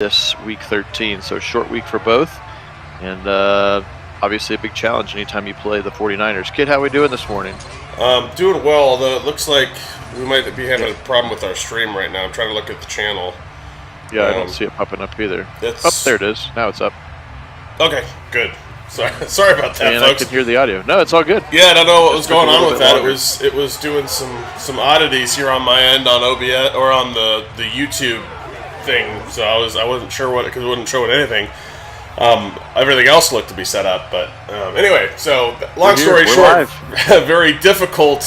this week 13. So short week for both, and obviously a big challenge anytime you play the 49ers. Kid, how we doing this morning? Doing well, although it looks like we might be having a problem with our stream right now. I'm trying to look at the channel. Yeah, I don't see it popping up either. Oh, there it is. Now it's up. Okay, good. Sorry about that, and folks. I can hear the audio. No, it's all good. Yeah, I don't know what was going on with that. It was doing some oddities here on my end on OBS or on the YouTube thing. So I wasn't sure what, because it wasn't showing anything. Everything else looked to be set up, but anyway. So long story short, very difficult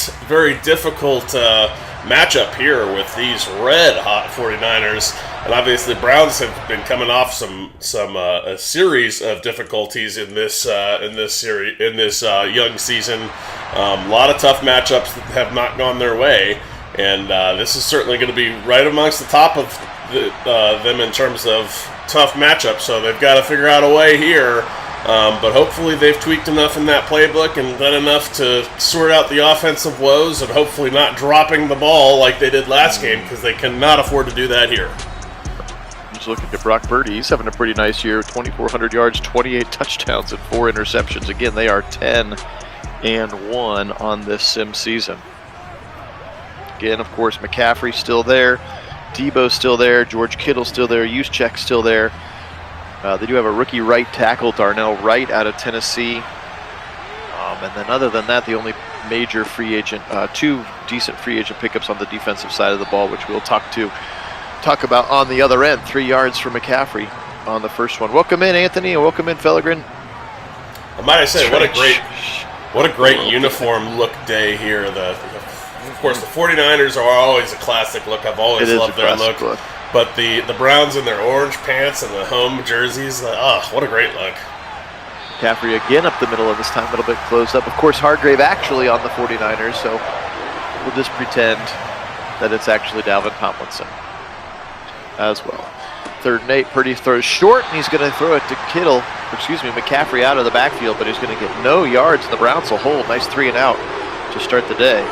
matchup here with these red hot 49ers. And obviously, the Browns have been coming off a series of difficulties in this young season. A lot of tough matchups that have not gone their way, and this is certainly going to be right amongst the top of them in terms of tough matchups. So they've got to figure out a way here. But hopefully they've tweaked enough in that playbook and done enough to sort out the offensive woes, and hopefully not dropping the ball like they did last game, because they cannot afford to do that here. Just looking at Brock Purdy, he's having a pretty nice year. 2,400 yards, 28 touchdowns, and 4 interceptions. Again, they are 10-1 on this sim season. Again, of course, McCaffrey's still there, Debo's still there, George Kittle's still there, Juszczyk's still there. They do have a rookie right tackle, Darnell Wright, out of Tennessee. And then other than that, the only major free agent, 2 decent free agent pickups on the defensive side of the ball, which we'll talk about on the other end. 3 yards for McCaffrey on the first one. Welcome in, Anthony, and welcome in, Fellegren. I might say, what a great uniform look day here. Of course, the 49ers are always a classic look. I've always loved their look. But the Browns in their orange pants and the home jerseys, what a great look. McCaffrey again up the middle, and this time a little bit closed up. Of course, Hargrave actually on the 49ers, so we'll just pretend that it's actually Dalvin Tomlinson as well. 3rd and 8, Purdy throws short, and he's going to throw it to McCaffrey out of the backfield, but he's going to get no yards. The Browns will hold. Nice 3 and out to start the day.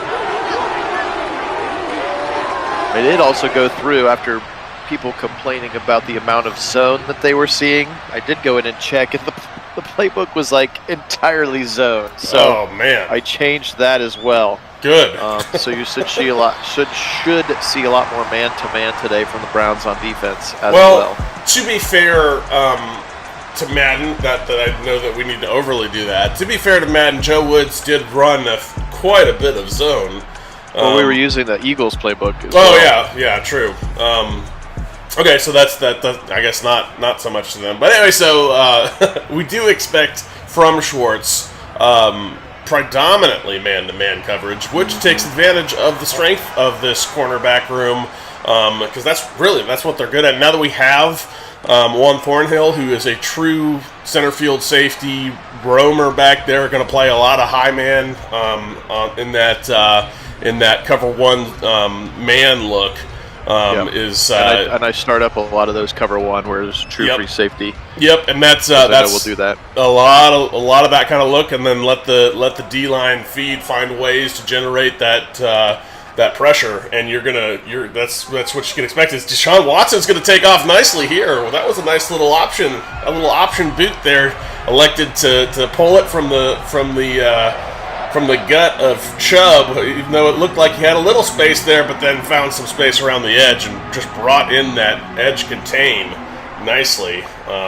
They did also go through, after people complaining about the amount of zone that they were seeing, I did go in and check, and the playbook was like entirely zone. So man, I changed that as well. Good. So you should see a lot more man-to-man today from the Browns on defense as well. To be fair to Madden, not that I know that we need to overly do that. To be fair to Madden, Joe Woods did run quite a bit of zone. Well, we were using the Eagles playbook as well. Yeah, true. Okay, so that's I guess not so much to them. But anyway, so we do expect from Schwartz predominantly man-to-man coverage, which takes advantage of the strength of this cornerback room, because that's what they're good at. Now that we have Juan Thornhill, who is a true center field safety roamer back there, going to play a lot of high man in that cover one man look. And I start up a lot of those cover one where it's true free safety. Yep, and that's we'll do that. A lot of that kind of look, and then let the D line feed find ways to generate that pressure, and that's what you can expect. Is Deshaun Watson's going to take off nicely here? Well, that was a nice little option boot there. Elected to pull it from the gut of Chubb, even though it looked like he had a little space there, but then found some space around the edge and just brought in that edge contain nicely.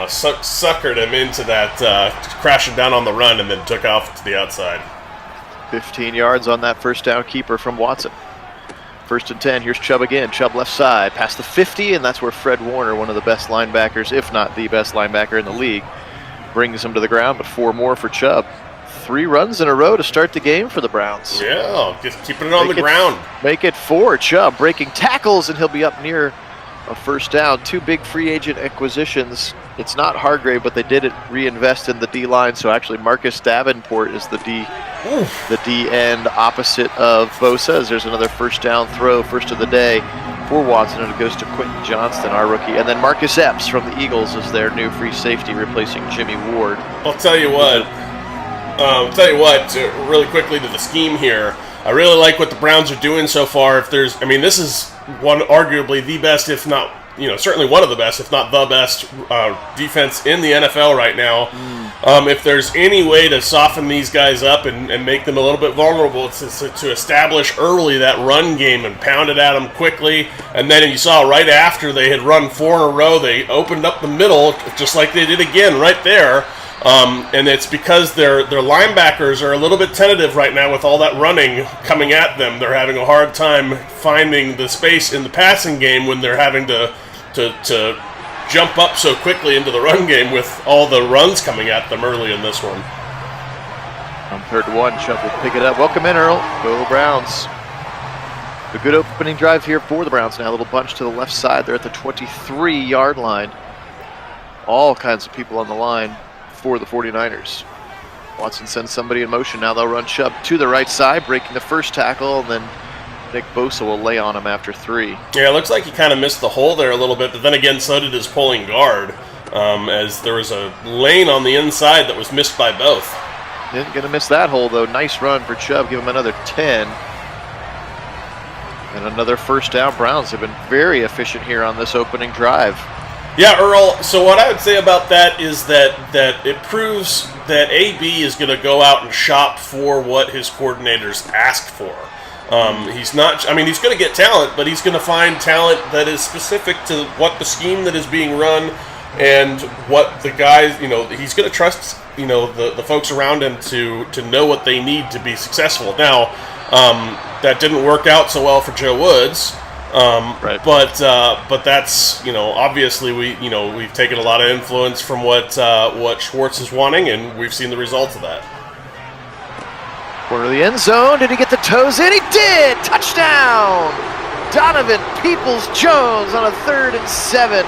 Suckered him into that, crashing down on the run, and then took off to the outside. 15 yards on that first down keeper from Watson. 1st and 10, here's Chubb again. Chubb left side, past the 50, and that's where Fred Warner, one of the best linebackers, if not the best linebacker in the league, brings him to the ground, but 4 more for Chubb. 3 runs in a row to start the game for the Browns. Yeah, just keeping it on the ground. Make it 4. Chubb breaking tackles, and he'll be up near a 1st down. 2 big free agent acquisitions. It's not Hargrave, but they did reinvest in the D-line, so actually Marcus Davenport is the D end opposite of Bosa, as there's another 1st down throw, first of the day for Watson, and it goes to Quentin Johnston, our rookie. And then Marcus Epps from the Eagles is their new free safety, replacing Jimmy Ward. I'll tell you what, really quickly to the scheme here, I really like what the Browns are doing so far. This is arguably the best, if not certainly one of the best, if not the best, defense in the NFL right now. If there's any way to soften these guys up and make them a little bit vulnerable, to establish early that run game and pound it at them quickly. And then you saw right after they had run 4 in a row, they opened up the middle, just like they did again right there. And it's because their linebackers are a little bit tentative right now with all that running coming at them. They're having a hard time finding the space in the passing game when they're having to jump up so quickly into the run game with all the runs coming at them early in this one. On 3rd and 1, Chubb will pick it up. Welcome in, Earl. Go Browns. A good opening drive here for the Browns now. A little bunch to the left side. They're at the 23-yard line. All kinds of people on the line for the 49ers. Watson sends somebody in motion. Now they'll run Chubb to the right side, breaking the first tackle, and then Nick Bosa will lay on him after 3. Yeah, it looks like he kind of missed the hole there a little bit, but then again, so did his pulling guard, as there was a lane on the inside that was missed by both. Didn't gonna miss that hole, though. Nice run for Chubb. Give him another 10. And another first down. Browns have been very efficient here on this opening drive. Yeah, Earl, so what I would say about that is that it proves that AB is going to go out and shop for what his coordinators ask for. He's not, he's going to get talent, but he's going to find talent that is specific to what the scheme that is being run and what the guys, he's going to trust, the folks around him to know what they need to be successful. Now, that didn't work out so well for Joe Woods. Right. But that's, obviously we've taken a lot of influence from what Schwartz is wanting, and we've seen the results of that. Corner of the end zone. Did he get the toes in? He did! Touchdown! Donovan Peoples-Jones on a 3rd and 7.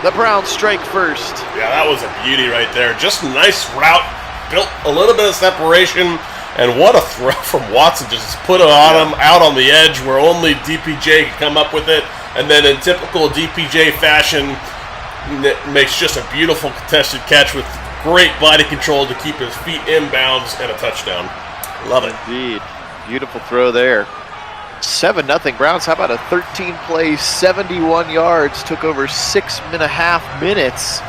The Browns strike first. Yeah, that was a beauty right there. Just a nice route, built a little bit of separation. And what a throw from Watson, just put it on him out on the edge where only DPJ could come up with it. And then in typical DPJ fashion, makes just a beautiful contested catch with great body control to keep his feet inbounds and a touchdown. Love it. Indeed. Beautiful throw there. 7-0 Browns. How about a 13-play, 71 yards? Took over 6.5 minutes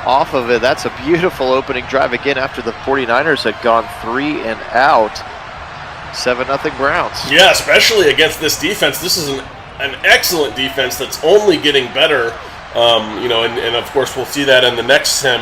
off of it. That's a beautiful opening drive again after the 49ers had gone 3 and out. 7-0 Browns. Yeah, especially against this defense. This is an excellent defense that's only getting better. And of course we'll see that in the next sim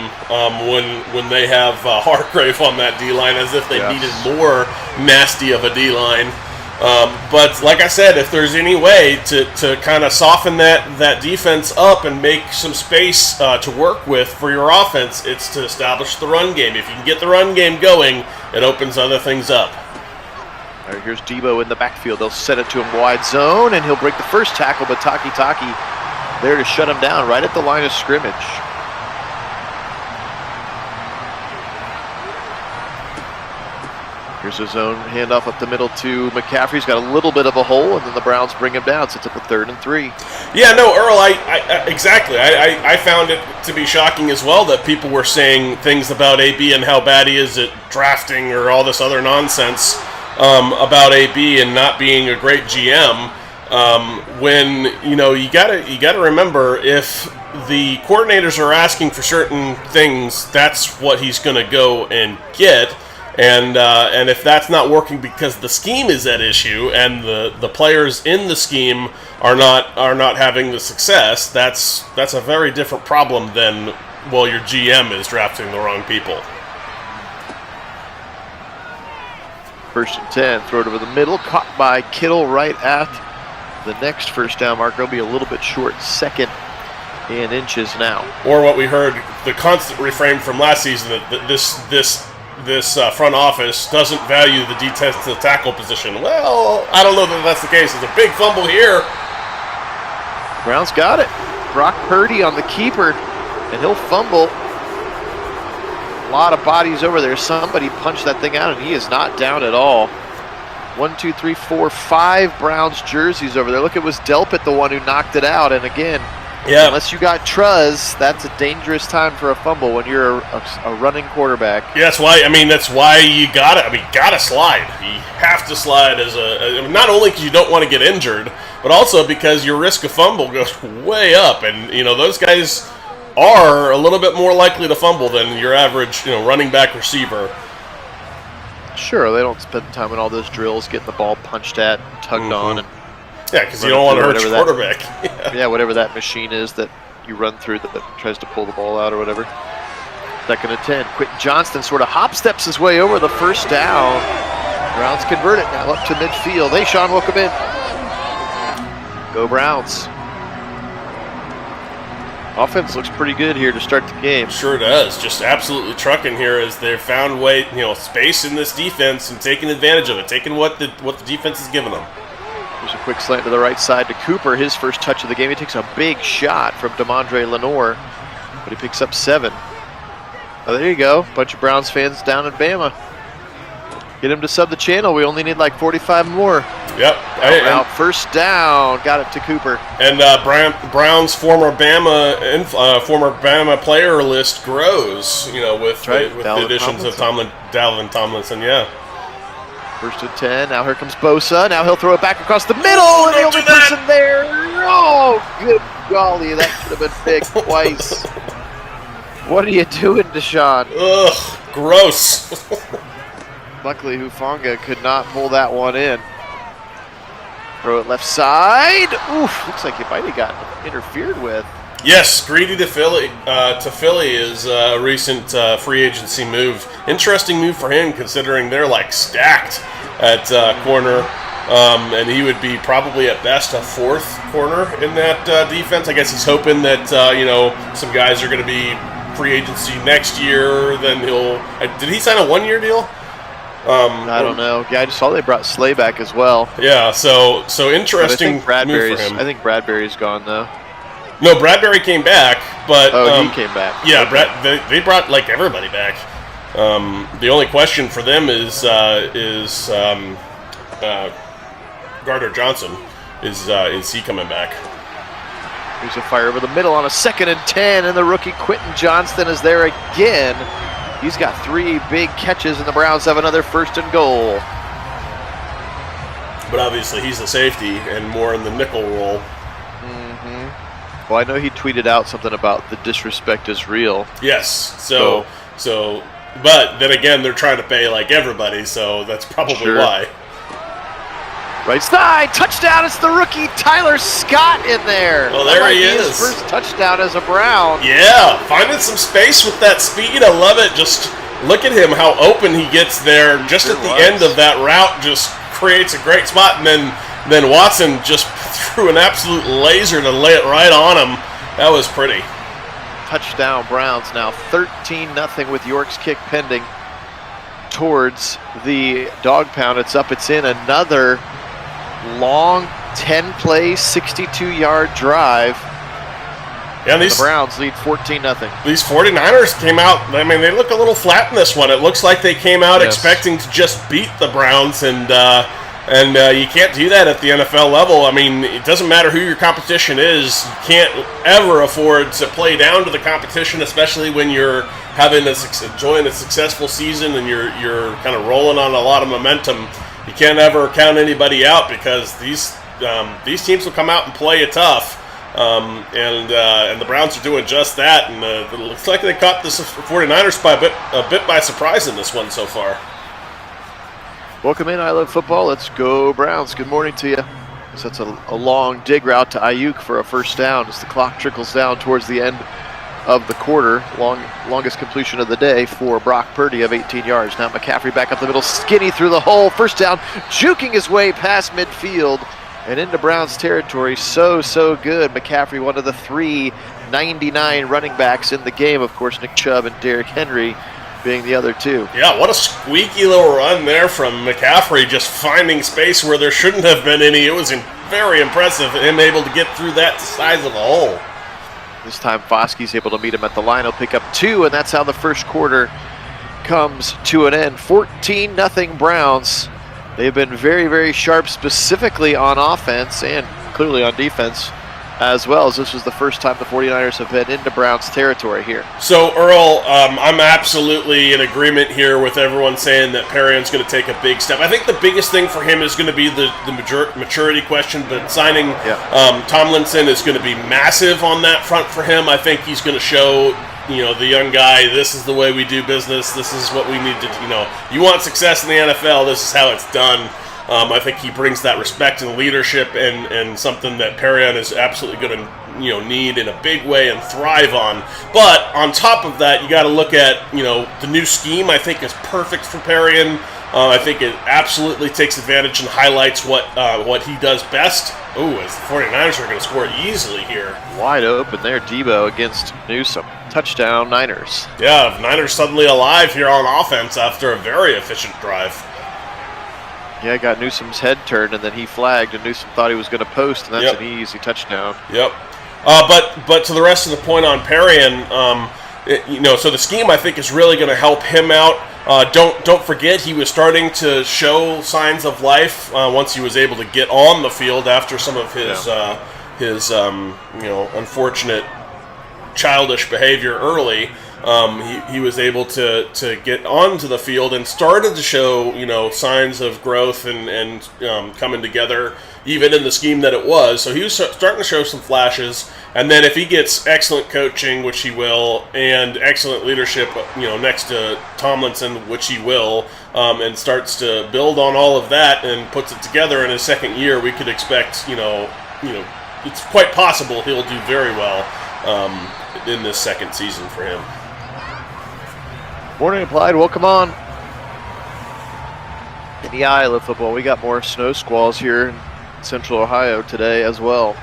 when they have Hargrave on that D-line, as if they needed more nasty of a D-line. But like I said, if there's any way to kind of soften that defense up and make some space to work with for your offense, it's to establish the run game. If you can get the run game going, it opens other things up. All right, here's Debo in the backfield. They'll set it to him wide zone, and he'll break the first tackle, but Taki there to shut him down right at the line of scrimmage. Here's a zone handoff up the middle to McCaffrey. He's got a little bit of a hole, and then the Browns bring him down. So it's up a 3rd and 3. Yeah, no, Earl, exactly. I found it to be shocking as well that people were saying things about AB and how bad he is at drafting or all this other nonsense about AB and not being a great GM. When you gotta remember, if the coordinators are asking for certain things, that's what he's going to go and get. And if that's not working because the scheme is at issue and the players in the scheme are not having the success, that's a very different problem than, well, your GM is drafting the wrong people. 1st and 10, throw it over the middle, caught by Kittle right at the next first down marker. Will be a little bit short, 2nd and inches now. Or what we heard, the constant refrain from last season, that this front office doesn't value the defensive tackle position. Well, I don't know that that's the case. It's a big fumble here. Browns got it. Brock Purdy on the keeper, and he'll fumble. A lot of bodies over there. Somebody punched that thing out, and he is not down at all. 1, 2, 3, 4, 5 Browns jerseys over there. Look, it was Delpit the one who knocked it out, and again, unless you got Truz, that's a dangerous time for a fumble when you're a running quarterback. Yeah, that's why you gotta slide. You have to slide not only because you don't want to get injured, but also because your risk of fumble goes way up, and those guys are a little bit more likely to fumble than your average running back receiver. Sure, they don't spend time in all those drills getting the ball punched at, tugged on, and yeah, because you don't want to hurt your quarterback. Yeah, whatever that machine is that you run through that tries to pull the ball out or whatever. 2nd and 10. Quentin Johnston sort of hop steps his way over the first down. Browns convert it now up to midfield. Hey, Sean, welcome in. Go Browns. Offense looks pretty good here to start the game. Sure does. Just absolutely trucking here as they've found space in this defense and taking advantage of it, taking what the defense is giving them. There's a quick slant to the right side to Cooper, his first touch of the game. He takes a big shot from DeMondre Lenore, but he picks up 7. Oh, there you go. Bunch of Browns fans down in Bama. Get him to sub the channel. We only need like 45 more. Yep. Out, first down. Got it to Cooper. And Brown's former Bama player list grows, with the additions of Dalvin Tomlinson, yeah. 1st and 10. Now here comes Bosa. Now he'll throw it back across the middle. And the only person there. Oh, good golly. That should have been big twice. What are you doing, Deshaun? Ugh, gross. Luckily, Hufanga could not pull that one in. Throw it left side. Oof, looks like he might have gotten interfered with. Yes, Greedy to Philly is a recent free agency move. Interesting move for him, considering they're like stacked at corner, and he would be probably at best a 4th corner in that defense. I guess he's hoping that some guys are going to be free agency next year. Then did he sign a 1-year deal? I don't know. Yeah, I just saw they brought Slay back as well. Yeah, so interesting move for him. I think Bradbury's gone though. No, Bradbury came back, but he came back. Yeah, okay. They brought like everybody back. The only question for them is Gardner Johnson. Is he coming back? Here's a fire over the middle on a 2nd and 10, and the rookie Quentin Johnston is there again. He's got 3 big catches, and the Browns have another 1st and goal. But obviously he's the safety and more in the nickel role. Mm-hmm. Well, I know he tweeted out something about the disrespect is real. Yes. So, but then again, they're trying to pay like everybody, so that's probably why. Right side, touchdown, it's the rookie Tyler Scott in there. Well, there he is. His first touchdown as a Brown. Yeah, finding some space with that speed, I love it. Just look at him, how open he gets there. Just at the end of that route, just creates a great spot, and then Watson just threw an absolute laser to lay it right on him. That was pretty. Touchdown Browns now 13-0 with York's kick pending towards the dog pound. It's up, it's in. Another long 10-play, 62-yard drive. Yeah, the Browns lead 14-0. These 49ers came out, I mean, they look a little flat in this one. It looks like they came out expecting to just beat the Browns, and you can't do that at the NFL level. I mean, it doesn't matter who your competition is. You can't ever afford to play down to the competition, especially when you're enjoying a successful season and you're kind of rolling on a lot of momentum. You can't ever count anybody out, because these teams will come out and play you tough. And the Browns are doing just that, and it looks like they caught the 49ers a bit by surprise in this one so far. Welcome in, I Love Football. Let's go Browns. Good morning to you. So that's a long dig route to Ayuk for a first down as the clock trickles down towards the end of the quarter. Longest completion of the day for Brock Purdy of 18 yards. Now McCaffrey back up the middle, skinny through the hole. First down, juking his way past midfield and into Browns territory. So good. McCaffrey, one of the 399 running backs in the game. Of course, Nick Chubb and Derrick Henry being the other two. Yeah, what a squeaky little run there from McCaffrey, just finding space where there shouldn't have been any. It was very impressive, him able to get through that size of a hole. This time Foskey's able to meet him at the line. He'll pick up 2, and that's how the first quarter comes to an end. 14-0 Browns. They've been very, very sharp, specifically on offense and clearly on defense. as well, as this was the first time the 49ers have been into Browns territory here. So, Earl, I'm absolutely in agreement here with everyone saying that Perrion's going to take a big step. I think the biggest thing for him is going to be the maturity question, but signing Tomlinson is going to be massive on that front for him. I think he's going to show, the young guy, this is the way we do business, this is what we need to, you want success in the NFL, this is how it's done. I think he brings that respect and leadership and something that Perrion is absolutely going to need in a big way and thrive on. But on top of that, you got to look at the new scheme. I think is perfect for Perrion. I think it absolutely takes advantage and highlights what he does best. Ooh, as the 49ers are going to score easily here. Wide open there, Debo against Newsome. Touchdown, Niners. Yeah, Niners suddenly alive here on offense after a very efficient drive. Yeah, got Newsome's head turned, and then he flagged, and Newsome thought he was going to post, and that's an easy touchdown. Yep. But to the rest of the point on Perrion, so the scheme I think is really going to help him out. Don't forget he was starting to show signs of life once he was able to get on the field after some of his unfortunate childish behavior early. He was able to get onto the field and started to show signs of growth and coming together even in the scheme that it was. So he was starting to show some flashes, and then if he gets excellent coaching, which he will, and excellent leadership next to Tomlinson, which he will, and starts to build on all of that and puts it together in his second year, we could expect it's quite possible he'll do very well in this second season for him. Morning Applied, welcome on. In the Isle of football, we got more snow squalls here in central Ohio today as well.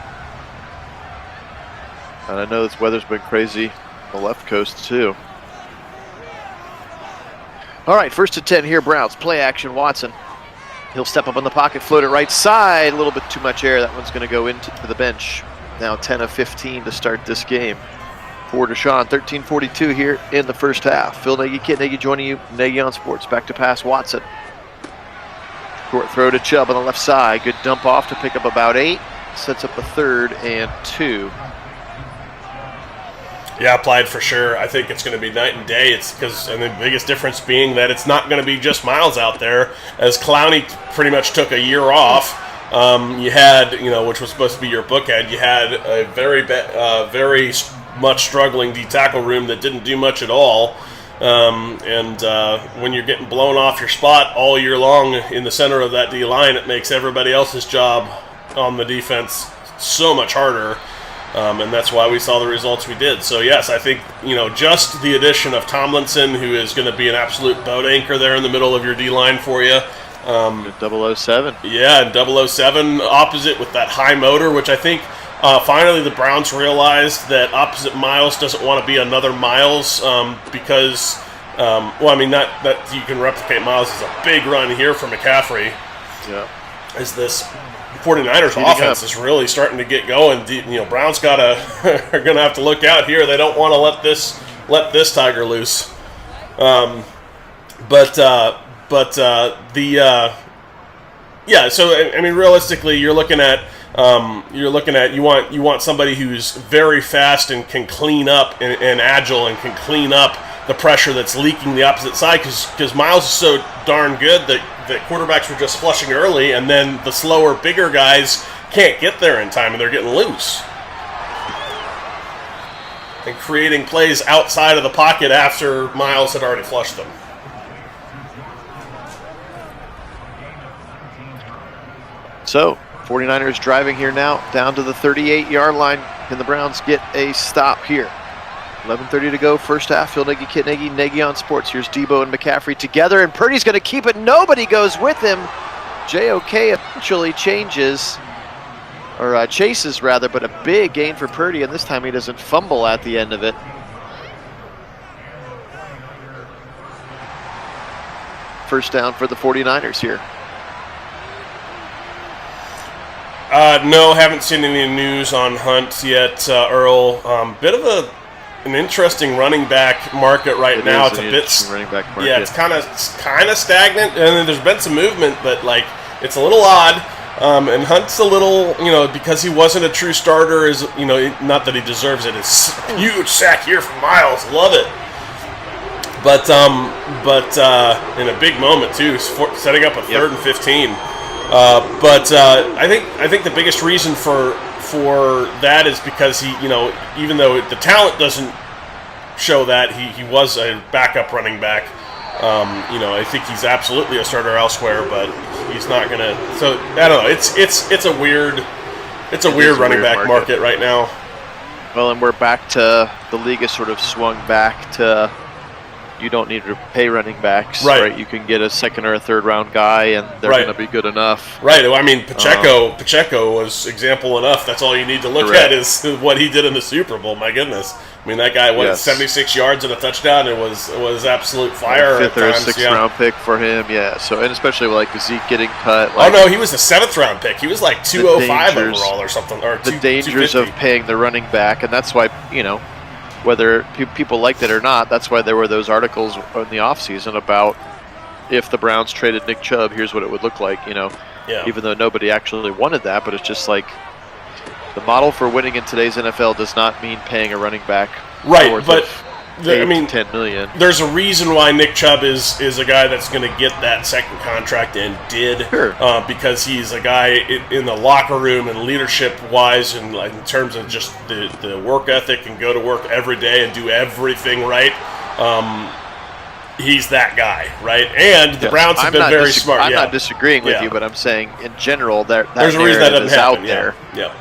And I know this weather's been crazy on the left coast too. All right, 1st and 10 here, Browns. Play action, Watson. He'll step up in the pocket, float it right side. A little bit too much air. That one's going to go into the bench. Now 10 of 15 to start this game. For Deshaun, 13:42 here in the first half. Phil Nagy, Kit Nagy joining you. Nagy on Sports. Back to pass, Watson. Short throw to Chubb on the left side. Good dump off to pick up about 8. Sets up a 3rd and 2. Yeah, Applied for sure. I think it's going to be night and day. It's because, and the biggest difference being that it's not going to be just Miles out there, as Clowney pretty much took a year off. You had, which was supposed to be your bookend, you had a very much struggling D-tackle room that didn't do much at all. When you're getting blown off your spot all year long in the center of that D-line, it makes everybody else's job on the defense so much harder. And that's why we saw the results we did. So, yes, I think, just the addition of Tomlinson, who is going to be an absolute boat anchor there in the middle of your D-line for you. 007. Yeah, and 007 opposite with that high motor, which I think finally the Browns realized that opposite Miles doesn't want to be another Miles because, not that you can replicate Miles as a big run here for McCaffrey. Yeah. As this 49ers offense is really starting to get going. Browns are going to have to look out here. They don't want to let this tiger loose. Realistically, you're looking at you want somebody who's very fast and can clean up and agile and can clean up the pressure that's leaking the opposite side because Miles is so darn good that quarterbacks were just flushing early, and then the slower, bigger guys can't get there in time, and they're getting loose. And creating plays outside of the pocket after Miles had already flushed them. So, 49ers driving here now, down to the 38-yard line. Can the Browns get a stop here? 11:30 to go, first half. Phil Nagy, Kit Nagy, Nagy on Sports. Here's Debo and McCaffrey together, and Purdy's going to keep it. Nobody goes with him. JOK eventually chases, or chases rather, but a big gain for Purdy, and this time he doesn't fumble at the end of it. First down for the 49ers here. No, haven't seen any news on Hunt yet, Earl. Bit of an interesting running back market right now. It's a bit running back market. Yeah, it's kind of stagnant, and then there's been some movement, but it's a little odd. And Hunt's a little, because he wasn't a true starter, is not that he deserves it. It's a huge sack here from Miles. Love it. But in a big moment too, setting up a 3rd and 15. I think the biggest reason for that is because he, even though the talent doesn't show that, he was a backup running back. I think he's absolutely a starter elsewhere, but he's not gonna. So I don't know. It's a weird running back market right now. Well, and we're back to the league has sort of swung back to you don't need to pay running backs, right? You can get a 2nd or a 3rd round guy, and they're going to be good enough. Right. I mean, Pacheco was example enough. That's all you need to look at is what he did in the Super Bowl. My goodness. I mean, that guy 76 yards and a touchdown. It was absolute fire. A 5th or a 6th round pick for him. Yeah. So, and especially with like Zeke getting cut. He was a 7th round pick. He was like 205 overall or something. Or the dangers of paying the running back, and that's why whether people liked it or not, that's why there were those articles in the offseason about if the Browns traded Nick Chubb, here's what it would look like, even though nobody actually wanted that. But it's just like the model for winning in today's NFL does not mean paying a running back north of 10 million. There's a reason why Nick Chubb is a guy that's going to get that 2nd contract and did, because he's a guy in the locker room and leadership-wise and in terms of just the work ethic and go to work every day and do everything right. He's that guy, right? And the Browns have been very smart. I'm not disagreeing with you, but I'm saying in general there's a reason that doesn't happen out there. Yeah.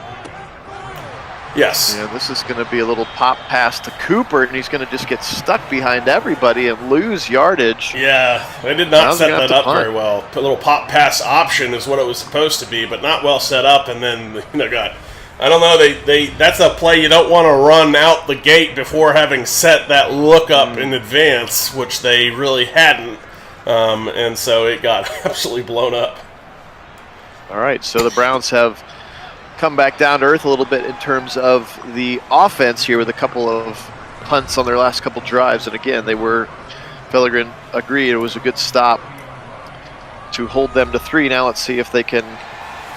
Yes. This is going to be a little pop pass to Cooper, and he's going to just get stuck behind everybody and lose yardage. Yeah, they did not set that up very well. A little pop pass option is what it was supposed to be, but not well set up. And then, I don't know. That's a play you don't want to run out the gate before having set that look up in advance, which they really hadn't. And so it got absolutely blown up. All right, so the Browns have come back down to earth a little bit in terms of the offense here with a couple of punts on their last couple drives. And again, Pellegrin agreed it was a good stop to hold them to 3. Now let's see if they can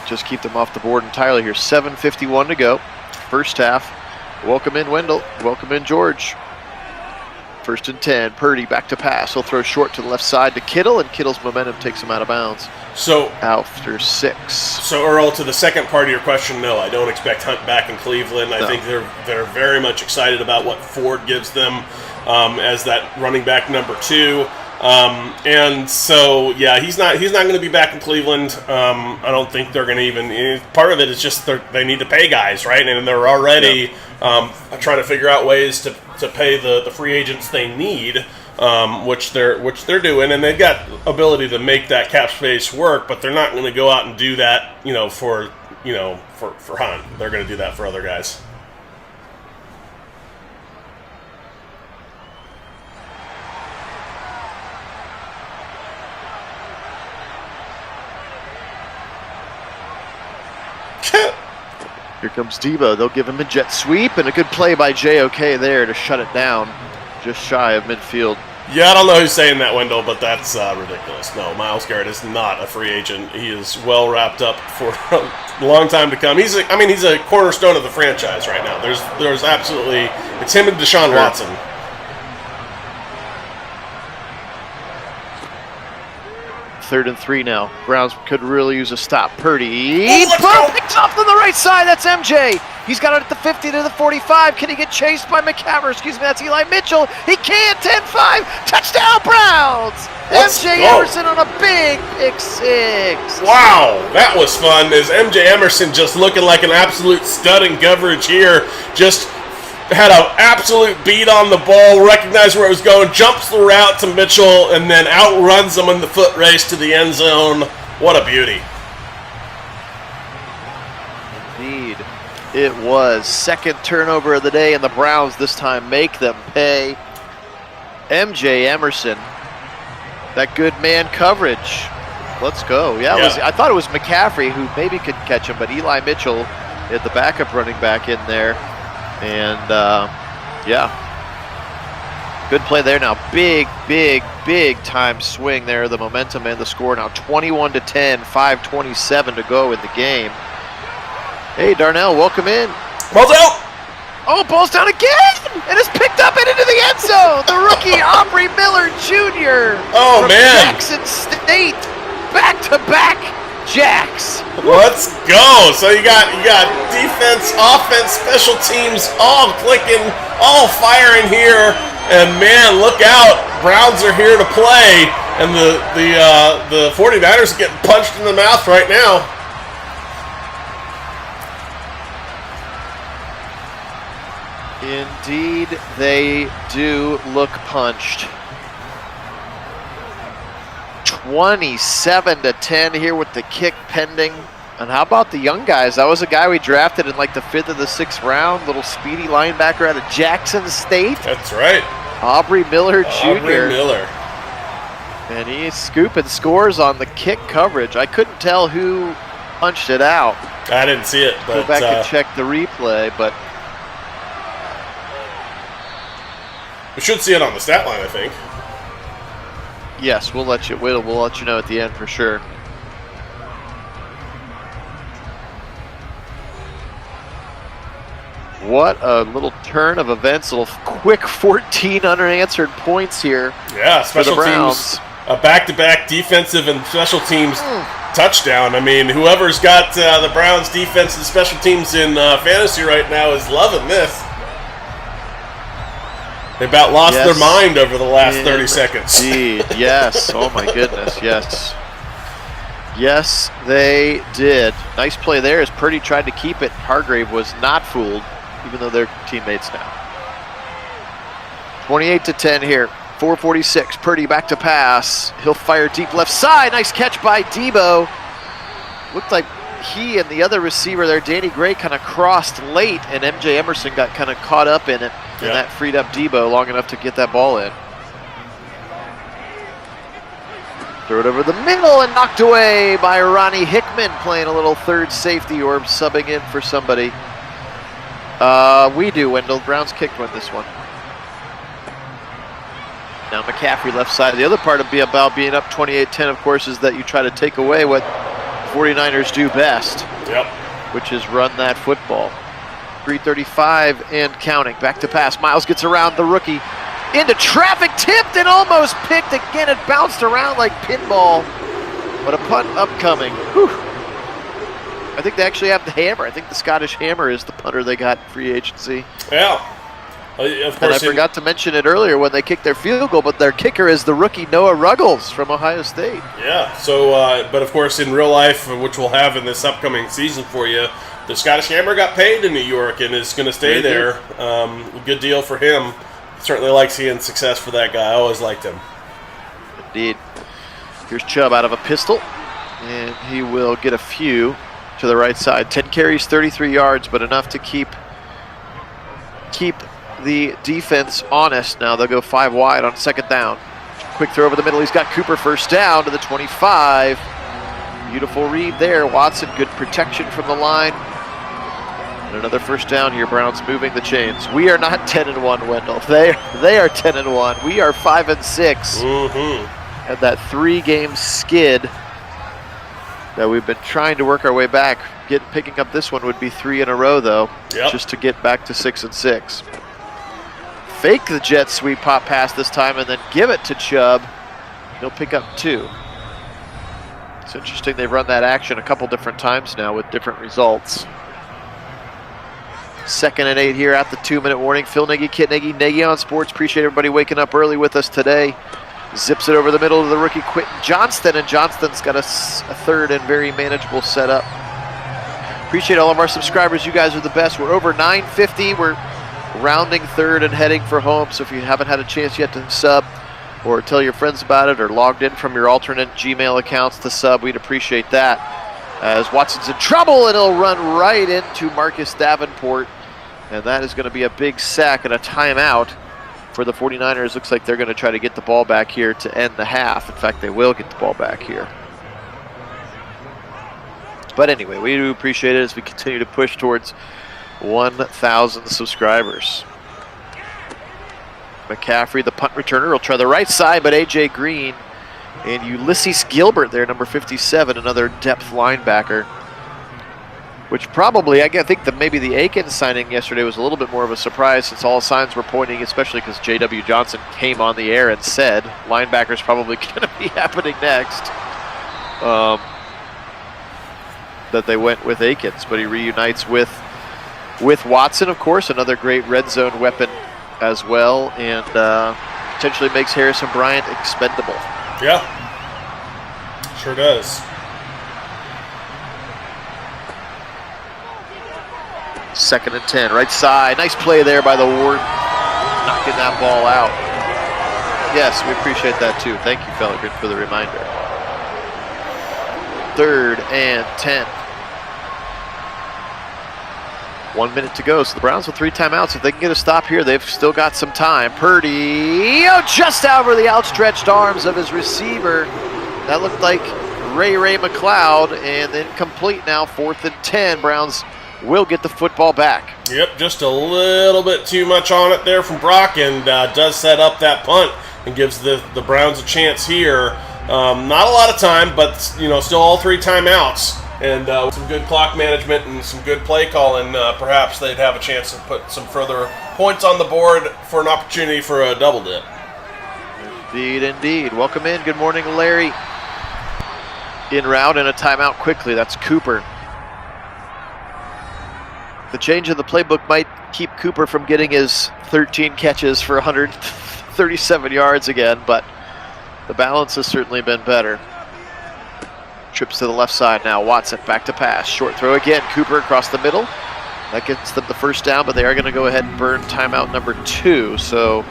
just keep them off the board entirely here. 7:51 to go, first half. Welcome in, Wendell. Welcome in, George. 1st and 10. Purdy back to pass. He'll throw short to the left side to Kittle, and Kittle's momentum takes him out of bounds. So after 6. So Earl, to the second part of your question, no, I don't expect Hunt back in Cleveland. I think they're very much excited about what Ford gives them as that running back number 2. And so he's not going to be back in Cleveland. I don't think they're going to even. Part of it is just they need to pay guys, right? And they're already trying to figure out ways to pay the free agents they need. Which they're doing, and they've got ability to make that cap space work, but they're not going to go out and do that, for Hunt. They're going to do that for other guys. Here comes Debo. They'll give him a jet sweep, and a good play by JOK there to shut it down. Just shy of midfield. Yeah, I don't know who's saying that, Wendell, but that's ridiculous. No, Myles Garrett is not a free agent. He is well wrapped up for a long time to come. He's a cornerstone of the franchise right now. There's absolutely, it's him and Deshaun Watson. Third and 3 now. Browns could really use a stop. Purdy. Picked off on the right side. That's MJ. He's got it at the 50 to the 45. Can he get chased by McCaffrey? That's Eli Mitchell. He can't. 10-5. Touchdown, Browns. MJ Emerson on a big pick 6. Wow, that was fun. Is MJ Emerson just looking like an absolute stud in coverage here. Just had an absolute beat on the ball, recognized where it was going, jumps the route to Mitchell, and then outruns him in the foot race to the end zone. What a beauty. Indeed. It was. Second turnover of the day, and the Browns this time make them pay. MJ Emerson. That good man coverage. Let's go. I thought it was McCaffrey who maybe could catch him, but Eli Mitchell had the backup running back in there. And, Good play there now. Big time swing there. The momentum and the score now 21-10, 5:27 to go in the game. Hey, Darnell, welcome in. Ball's out. Oh, ball's down again! And it's picked up and into the end zone. The rookie Aubrey Miller Jr. Oh, from man. Jackson State. Back-to-back Jacks. Let's go. So you got defense, offense, special teams all clicking, all firing here. And man, look out. Browns are here to play. And the 49ers are getting punched in the mouth right now. Indeed, they do look punched. 27-10 here with the kick pending. And how about the young guys? That was a guy we drafted in like the 5th or the 6th round. Little speedy linebacker out of Jackson State. That's right. Aubrey Miller Jr. Aubrey Miller. And he's scooping scores on the kick coverage. I couldn't tell who punched it out. I didn't see it. But, go back and check the replay, but we should see it on the stat line, I think. yes, we'll let you know at the end for sure. What a little turn of events, a little quick 14 unanswered points here. Yeah, for the special Browns. teams, a back-to-back defensive and special teams touchdown. I mean, whoever's got the Browns defense and special teams in fantasy right now is loving this. They about lost their mind over the last 30 seconds. Indeed, yes. Oh my goodness, yes. Yes, they did. Nice play there as Purdy tried to keep it. Hargrave was not fooled, even though they're teammates now. 28-10 here. 4:46. Purdy back to pass. He'll fire deep left side. Nice catch by Debo. Looked like he and the other receiver there, Danny Gray, kind of crossed late, and MJ Emerson got kind of caught up in it. And that freed up Debo long enough to get that ball in. Throw it over the middle and knocked away by Ronnie Hickman, playing a little third safety or subbing in for somebody. We do, Wendell. Browns kicked one this one. Now McCaffrey left side. The other part of being up 28-10, of course, is that you try to take away what 49ers do best, which is run that football. 3:35 and counting. Back to pass. Miles gets around the rookie. Into traffic, tipped and almost picked again. It bounced around like pinball. But a punt upcoming. Whew. I think they actually have the hammer. I think the Scottish Hammer is the punter they got in free agency. Yeah. Of course. And I forgot to mention it earlier when they kicked their field goal, but their kicker is the rookie Noah Ruggles from Ohio State. Yeah. So, but of course, in real life, which we'll have in this upcoming season for you, the Scottish Hammer got paid in New York and is going to stay there. Good deal for him. Certainly like seeing success for that guy. I always liked him. Indeed. Here's Chubb out of a pistol, and he will get a few to the right side. 10 carries, 33 yards, but enough to keep the defense honest. Now they'll go 5 wide on second down. Quick throw over the middle. He's got Cooper first down to the 25. Beautiful read there. Watson, good protection from the line. And another first down here. Browns moving the chains. We are not 10-1, Wendell. They are 10-1. We are 5-6. And that 3-game skid that we've been trying to work our way back. Picking up this one would be 3 in a row, though, just to get back to 6-6. Fake the jet sweep pop pass this time and then give it to Chubb. He'll pick up 2. It's interesting they've run that action a couple different times now with different results. 2nd and 8 here at the 2-minute warning. Phil Nagy, Kit Nagy, Nagy on Sports. Appreciate everybody waking up early with us today. Zips it over the middle to the rookie Quentin Johnston, and Johnston's got a third and very manageable setup. Appreciate all of our subscribers. You guys are the best. We're over 950. We're rounding third and heading for home. So if you haven't had a chance yet to sub or tell your friends about it or logged in from your alternate Gmail accounts to sub, we'd appreciate that. As Watson's in trouble, and he'll run right into Marcus Davenport. And that is going to be a big sack and a timeout for the 49ers. Looks like they're going to try to get the ball back here to end the half. In fact, they will get the ball back here. But anyway, we do appreciate it as we continue to push towards 1,000 subscribers. McCaffrey, the punt returner, will try the right side, but A.J. Green and Ulysses Gilbert there, number 57, another depth linebacker. Which probably, I think that maybe the Aikens signing yesterday was a little bit more of a surprise, since all signs were pointing, especially because J.W. Johnson came on the air and said linebacker's probably going to be happening next. That they went with Aikens, but he reunites with Watson, of course, another great red zone weapon as well, and potentially makes Harrison Bryant expendable. Yeah, sure does. Second and 10, right side. Nice play there by the Ward, knocking that ball out. Yes, we appreciate that too. Thank you, Felgren, for the reminder. 3rd and 10. 1 minute to go, so the Browns with 3 timeouts. If they can get a stop here, they've still got some time. Purdy, just over the outstretched arms of his receiver. That looked like Ray McLeod, and then complete now. 4th and 10. Browns will get the football back. Yep, just a little bit too much on it there from Brock, and does set up that punt and gives the Browns a chance here. Not a lot of time, but still all 3 timeouts. And with some good clock management and some good play calling, perhaps they'd have a chance to put some further points on the board for an opportunity for a double dip. Indeed. Welcome in. Good morning, Larry. In route and a timeout quickly. That's Cooper. The change in the playbook might keep Cooper from getting his 13 catches for 137 yards again, but the balance has certainly been better. Trips to the left side now. Watson back to pass. Short throw again. Cooper across the middle. That gets them the first down, but they are going to go ahead and burn timeout number 2. So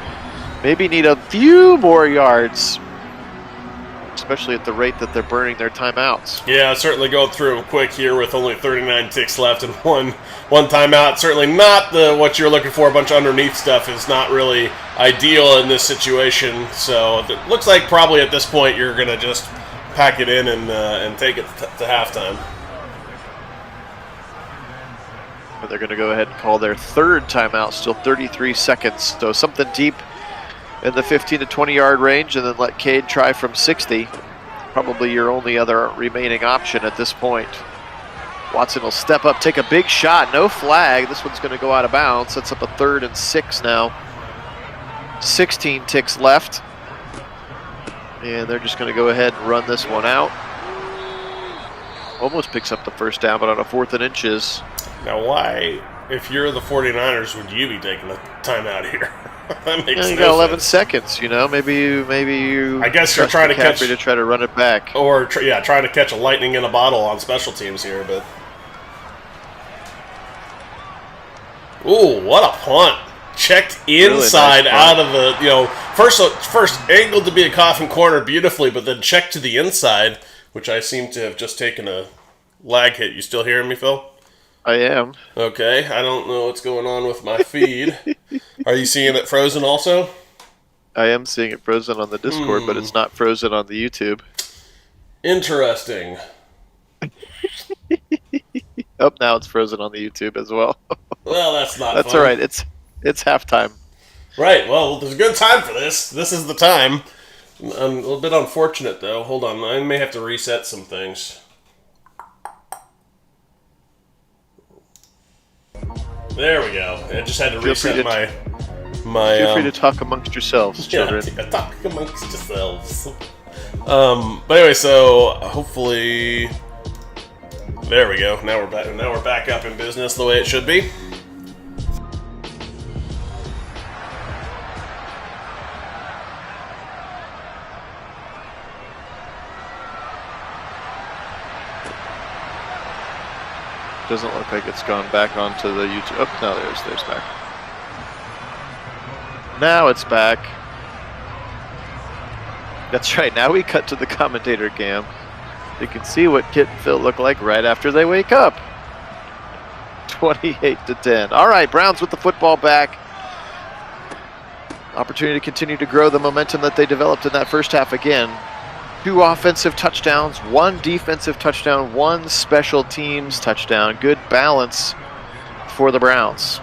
maybe need a few more yards, especially at the rate that they're burning their timeouts. Yeah, certainly going through them quick here with only 39 ticks left and one timeout. Certainly not what you're looking for. A bunch of underneath stuff is not really ideal in this situation. So it looks like probably at this point you're going to just pack it in and take it to halftime. But they're going to go ahead and call their 3rd timeout, still 33 seconds. So something deep in the 15 to 20 yard range, and then let Cade try from 60. Probably your only other remaining option at this point. Watson will step up, take a big shot, no flag. This one's going to go out of bounds. Sets up a 3rd and 6 now. 16 ticks left. And they're just going to go ahead and run this one out. Almost picks up the first down, but on a 4th and inches. Now why, if you're the 49ers, would you be taking a timeout here? That makes you no got 11 sense. seconds, Maybe you. I guess you're trying to catch to try to run it back, or trying to catch a lightning in a bottle on special teams here. But ooh, what a punt! Checked inside, really nice out of the first angled to be a coffin corner beautifully, but then checked to the inside, which I seem to have just taken a lag hit. You still hearing me, Phil? I am. Okay, I don't know what's going on with my feed. Are you seeing it frozen also? I am seeing it frozen on the Discord, but it's not frozen on the YouTube. Interesting. Oh, now it's frozen on the YouTube as well. Well, that's not That's fun. all right. It's halftime. Right, well, there's a good time for this. This is the time. I'm a little bit unfortunate, though. Hold on, I may have to reset some things. There we go. I just had to reset my... Feel free to talk amongst yourselves, children. Yeah, talk amongst yourselves. But anyway, so hopefully... There we go. Now we're back up in business the way it should be. Doesn't look like it's gone back onto the YouTube. Oh, no, there's back. Now it's back. That's right. Now we cut to the commentator cam. You can see what Kit and Phil look like right after they wake up. 28-10. All right, Browns with the football back. Opportunity to continue to grow the momentum that they developed in that first half again. 2 offensive touchdowns, 1 defensive touchdown, 1 special teams touchdown. Good balance for the Browns.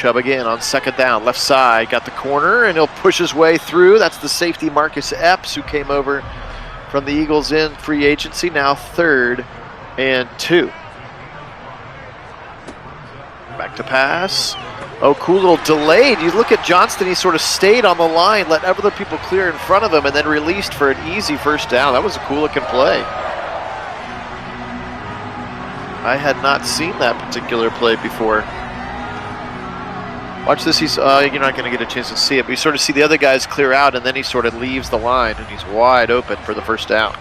Chubb again on second down, left side, got the corner, and he'll push his way through. That's the safety Marcus Epps, who came over from the Eagles in free agency, now 3rd and 2. Back to pass. Oh, cool little delayed. You look at Johnston, he sort of stayed on the line, let other people clear in front of him, and then released for an easy first down. That was a cool looking play. I had not seen that particular play before. Watch this. He's you're not going to get a chance to see it, but you sort of see the other guys clear out, and then he sort of leaves the line, and he's wide open for the first down.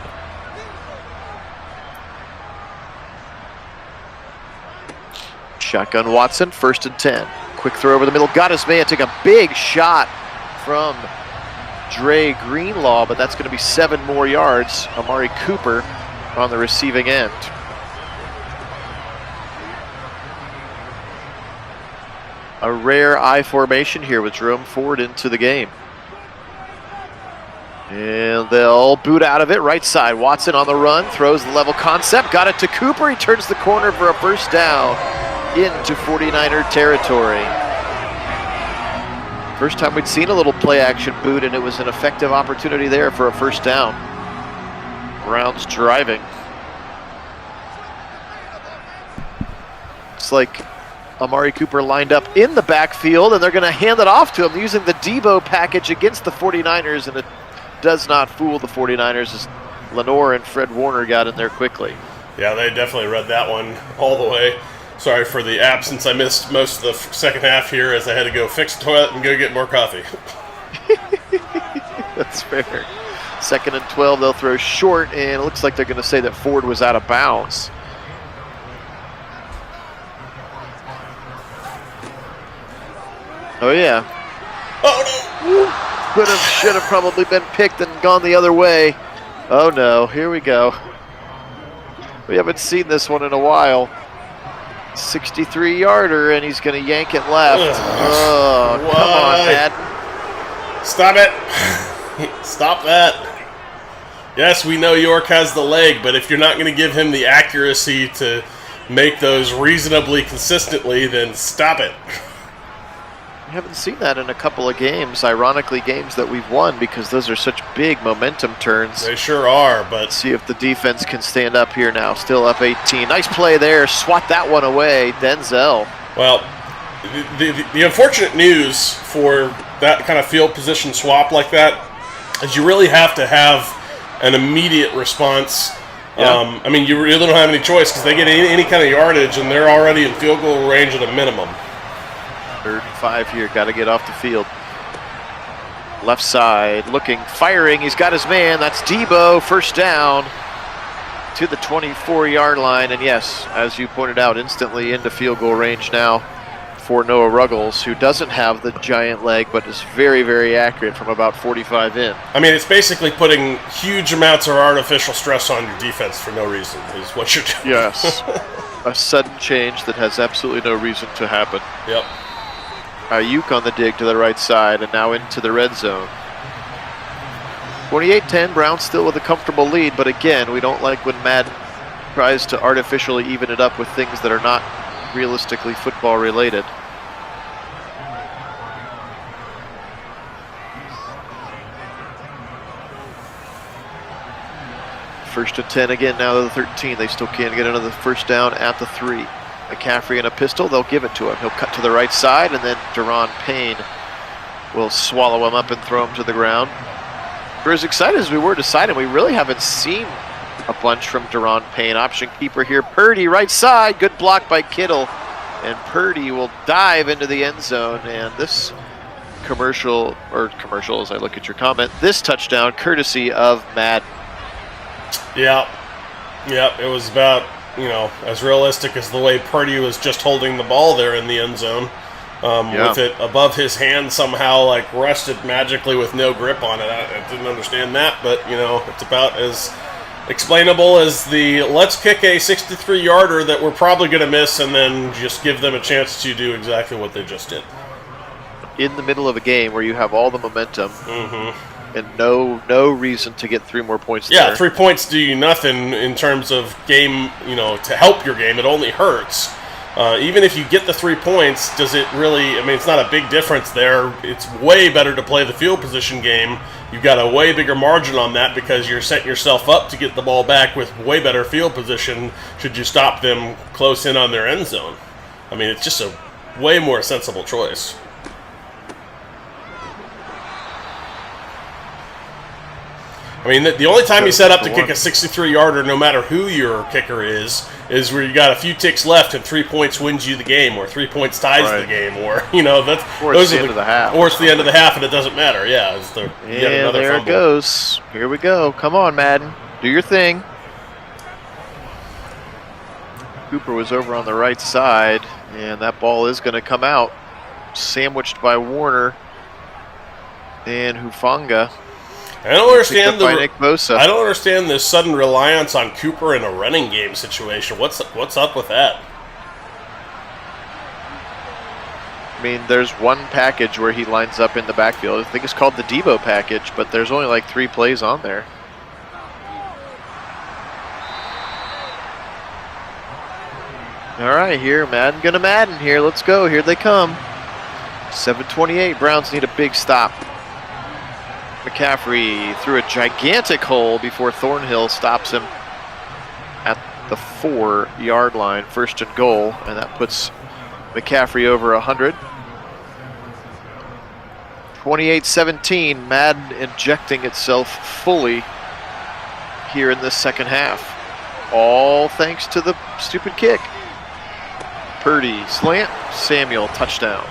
Shotgun Watson, 1st and 10. Quick throw over the middle, got his man, took a big shot from Dre Greenlaw, but that's going to be 7 more yards. Amari Cooper on the receiving end. A rare I formation here with Jerome Ford into the game. And they'll boot out of it, right side. Watson on the run, throws the level concept, got it to Cooper. He turns the corner for a first down into 49er territory. First time we'd seen a little play action boot, and it was an effective opportunity there for a first down. Browns driving. It's like Amari Cooper lined up in the backfield, and they're going to hand it off to him using the Debo package against the 49ers, and it does not fool the 49ers as Lenore and Fred Warner got in there quickly. Yeah, they definitely read that one all the way. Sorry for the absence. I missed most of the second half here as I had to go fix the toilet and go get more coffee. That's fair. 2nd and 12, they'll throw short, and it looks like they're going to say that Ford was out of bounds. Oh, yeah. Oh, no! Could have, should have probably been picked and gone the other way. Oh, no. Here we go. We haven't seen this one in a while. 63-yarder, and he's going to yank it left. Oh, what? Come on, Matt. Stop it. Stop that. Yes, we know York has the leg, but if you're not going to give him the accuracy to make those reasonably consistently, then stop it. We haven't seen that in a couple of games, ironically games that we've won, because those are such big momentum turns. They sure are, but... Let's see if the defense can stand up here now. Still up 18. Nice play there. Swat that one away. Denzel. Well, the unfortunate news for that kind of field position swap like that is you really have to have an immediate response. Yeah. I mean, you really don't have any choice because they get any kind of yardage, and they're already in field goal range at a minimum. 3rd and 5 here. Got to get off the field. Left side, looking, firing. He's got his man. That's Debo. First down to the 24-yard line. And yes, as you pointed out, instantly into field goal range now for Noah Ruggles, who doesn't have the giant leg, but is very, very accurate from about 45 in. I mean, it's basically putting huge amounts of artificial stress on your defense for no reason is what you're doing. Yes. A sudden change that has absolutely no reason to happen. Yep. Ayuk on the dig to the right side, and now into the red zone. 28-10, Browns still with a comfortable lead, but again, we don't like when Matt tries to artificially even it up with things that are not realistically football related. First and 10 again, now to the 13. They still can't get another first down at the 3. McCaffrey in a pistol, they'll give it to him. He'll cut to the right side, and then Deron Payne will swallow him up and throw him to the ground. For as excited as we were to sign him, we really haven't seen a bunch from Deron Payne. Option keeper here, Purdy, right side, good block by Kittle. And Purdy will dive into the end zone, and this commercial as I look at your comment, this touchdown courtesy of Madden. Yeah, it was about, as realistic as the way Purdy was just holding the ball there in the end zone, with it above his hand somehow, like rested magically with no grip on it. I didn't understand that, but it's about as explainable as the let's kick a 63-yarder that we're probably going to miss and then just give them a chance to do exactly what they just did. In the middle of a game where you have all the momentum, and no reason to get 3 more points there. Yeah, 3 points do you nothing in terms of game, to help your game. It only hurts. Even if you get the 3 points, does it really? I mean, it's not a big difference there. It's way better to play the field position game. You've got a way bigger margin on that because you're setting yourself up to get the ball back with way better field position should you stop them close in on their end zone. I mean, it's just a way more sensible choice. I mean, the only time you set up to kick a 63-yarder, no matter who your kicker is where you got a few ticks left and 3 points wins you the game, or 3 points ties the game, or that's or it's the end of the half, or it's the end of the half, and it doesn't matter. Yeah, there fumble. It goes. Here we go. Come on, Madden, do your thing. Cooper was over on the right side, and that ball is going to come out, sandwiched by Warner and Hufanga. I don't understand Nick Bosa. I don't understand this sudden reliance on Cooper in a running game situation. What's up with that? I mean, there's one package where he lines up in the backfield. I think it's called the Debo package, but there's only like 3 plays on there. All right, here, Madden gonna Madden here. Let's go. Here they come. 7:28. Browns need a big stop. McCaffrey through a gigantic hole before Thornhill stops him at the 4-yard line, 1st and goal, and that puts McCaffrey over 100. 28-17, Madden injecting itself fully here in this second half. All thanks to the stupid kick. Purdy, slant, Samuel, touchdown.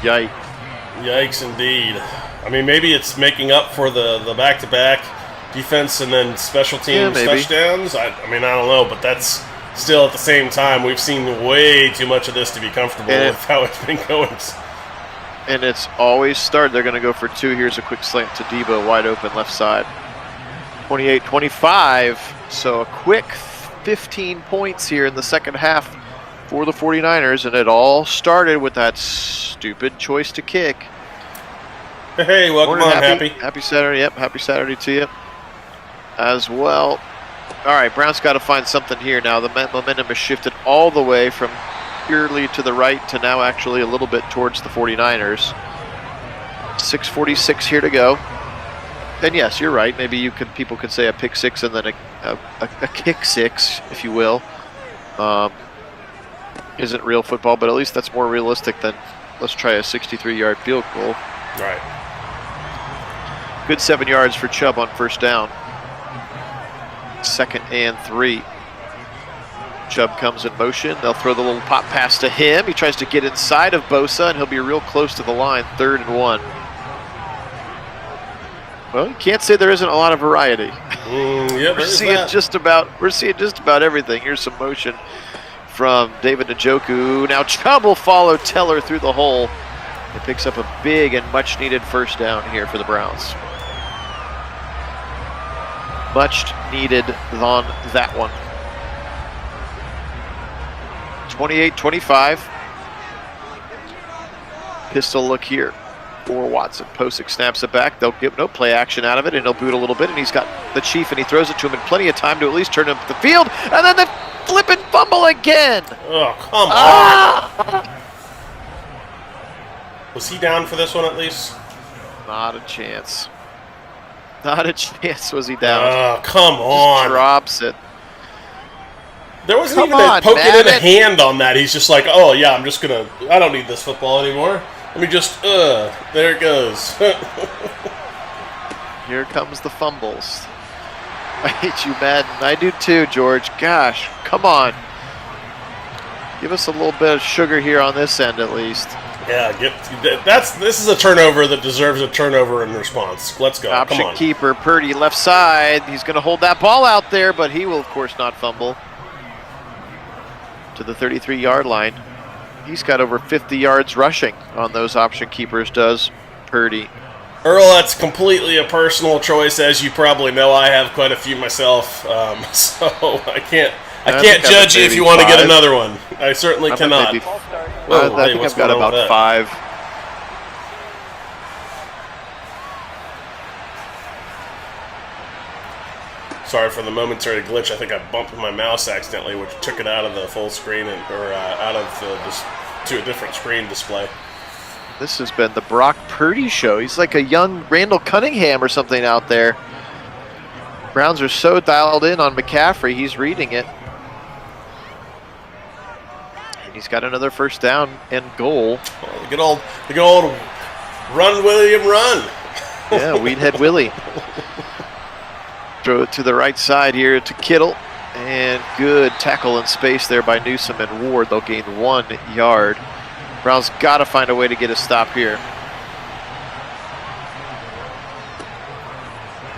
Yikes. Yikes indeed. I mean, maybe it's making up for the back-to-back defense and then special teams touchdowns. I mean, I don't know, but that's still at the same time. We've seen way too much of this to be comfortable with how it's been going. And it's always started. They're going to go for 2. Here's a quick slant to Debo, wide open left side. 28-25, so a quick 15 points here in the second half for the 49ers, and it all started with that stupid choice to kick. Hey, welcome on, Happy. Happy Saturday, yep, happy Saturday to you as well. All right, Browns got to find something here now. The momentum has shifted all the way from purely to the right to now actually a little bit towards the 49ers. 6:46 here to go. And yes, you're right. Maybe people could say a pick 6 and then a kick 6, if you will. Isn't real football, but at least that's more realistic than let's try a 63-yard field goal. Right. Good 7 yards for Chubb on 1st down. 2nd and 3. Chubb comes in motion. They'll throw the little pop pass to him. He tries to get inside of Bosa, and he'll be real close to the line. 3rd and 1. Well, you can't say there isn't a lot of variety. Yeah, we're seeing just about everything. Here's some motion from David Njoku. Now Chubb will follow Teller through the hole. It picks up a big and much-needed 1st down here for the Browns. Much needed on that one. 28-25. Pistol look here for Watson. Posick snaps it back. They'll get no play action out of it, and he'll boot a little bit, and he's got the Chief, and he throws it to him in plenty of time to at least turn him up the field, and then the flip and fumble again. Oh, come on. Was he down for this one at least? Not a chance. Not a chance was he down. Oh, come on. Just drops it. There wasn't even a poking in a hand on that. He's just like, oh, yeah, I don't need this football anymore. Let me just, there it goes. Here comes the fumbles. I hate you, Madden. I do too, George. Gosh, come on. Give us a little bit of sugar here on this end at least. Yeah, this is a turnover that deserves a turnover in response. Let's go. Option Come on. Keeper, Purdy left side. He's going to hold that ball out there, but he will, of course, not fumble. To the 33-yard line. He's got over 50 yards rushing on those option keepers, does Purdy. Earl, that's completely a personal choice. As you probably know, I have quite a few myself, so I can't judge you if you want to get another one. I certainly cannot. Whoa, I think I've got about 5. Sorry for the momentary glitch. I think I bumped my mouse accidentally, which took it out of the full screen or out of to a different screen display. This has been the Brock Purdy show. He's like a young Randall Cunningham or something out there. Browns are so dialed in on McCaffrey, he's reading it. And he's got another first down and goal. Well, the good old run, William, run. Yeah, Weedhead Willie. Throw it to the right side here to Kittle. And good tackle in space there by Newsom and Ward. They'll gain 1 yard. Browns got to find a way to get a stop here.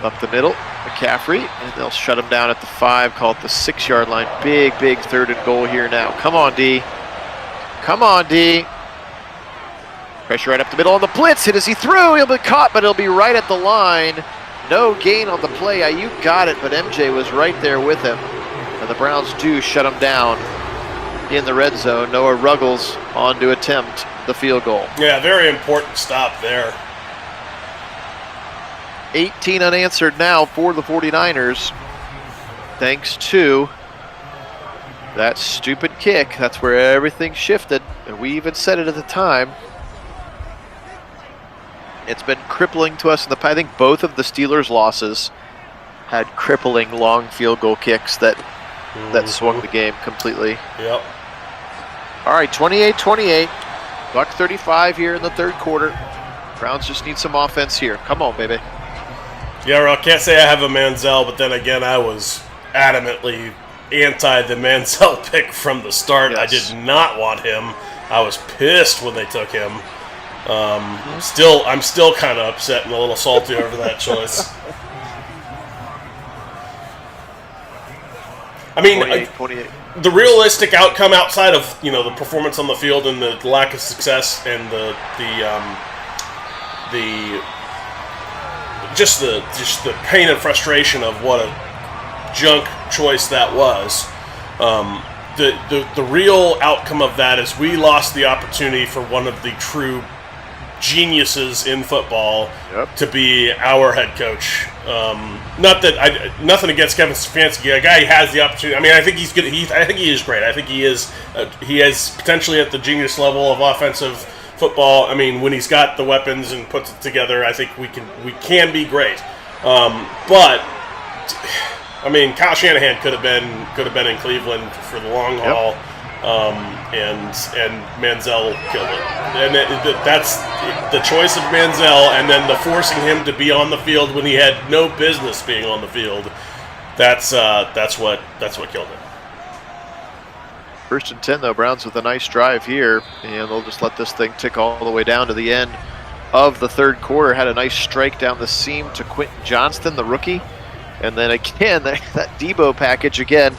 Up the middle, McCaffrey, and they'll shut him down at the 5, call it the 6-yard line. Big 3rd and goal here now. Come on, D. Come on, D. Pressure right up the middle on the blitz. Hit as he threw. He'll be caught, but he'll be right at the line. No gain on the play. Ayuk got it, but MJ was right there with him. And the Browns do shut him down in the red zone. Noah Ruggles on to attempt the field goal. Yeah, very important stop there. 18 unanswered now for the 49ers. Thanks to that stupid kick. That's where everything shifted. And we even said it at the time. It's been crippling to us in the past. I think both of the Steelers' losses had crippling long field goal kicks that swung the game completely. Yep. All right, 28-28. Buck 35 here in the 3rd quarter. Browns just need some offense here. Come on, baby. Yeah, well, I can't say I have a Manziel, but then again, I was adamantly anti the Manziel pick from the start. Yes. I did not want him. I was pissed when they took him. I'm still kind of upset and a little salty over that choice. I mean, 28. The realistic outcome outside of the performance on the field and the lack of success and the pain and frustration of what a junk choice that was. The real outcome of that is we lost the opportunity for one of the true geniuses in football to be our head coach. Nothing against Kevin Stefanski. A guy has the opportunity. I mean, I think he's good. I think he is great. I think he is potentially at the genius level of offensive football. I mean, when he's got the weapons and puts it together, I think we can be great. But I mean, Kyle Shanahan could have been in Cleveland for the long haul. And Manziel killed it. And that's the choice of Manziel, and then the forcing him to be on the field when he had no business being on the field. That's what killed it. 1st and 10 though. Browns with a nice drive here, and they'll just let this thing tick all the way down to the end of the 3rd quarter. Had a nice strike down the seam to Quentin Johnston, the rookie, and then again that Debo package again.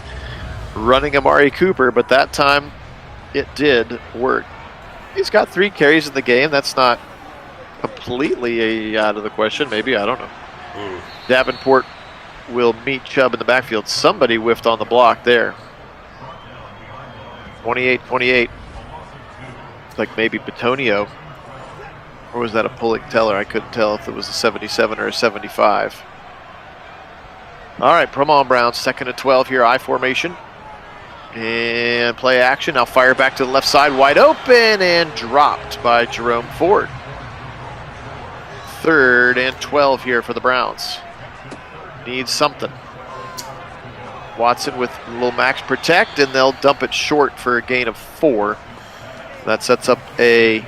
Running Amari Cooper, but that time it did work. He's got 3 carries in the game. That's not completely out of the question. Maybe, I don't know. Davenport will meet Chubb in the backfield. Somebody whiffed on the block there. 28-28. Like maybe Petonio. Or was that a pulling teller? I couldn't tell if it was a 77 or a 75. All right, come on, Browns. 2nd and 12 here, I formation. And play action. Now fire back to the left side, wide open, and dropped by Jerome Ford. 3rd and 12 here for the Browns. Needs something. Watson with a little max protect, and they'll dump it short for a gain of 4. That sets up a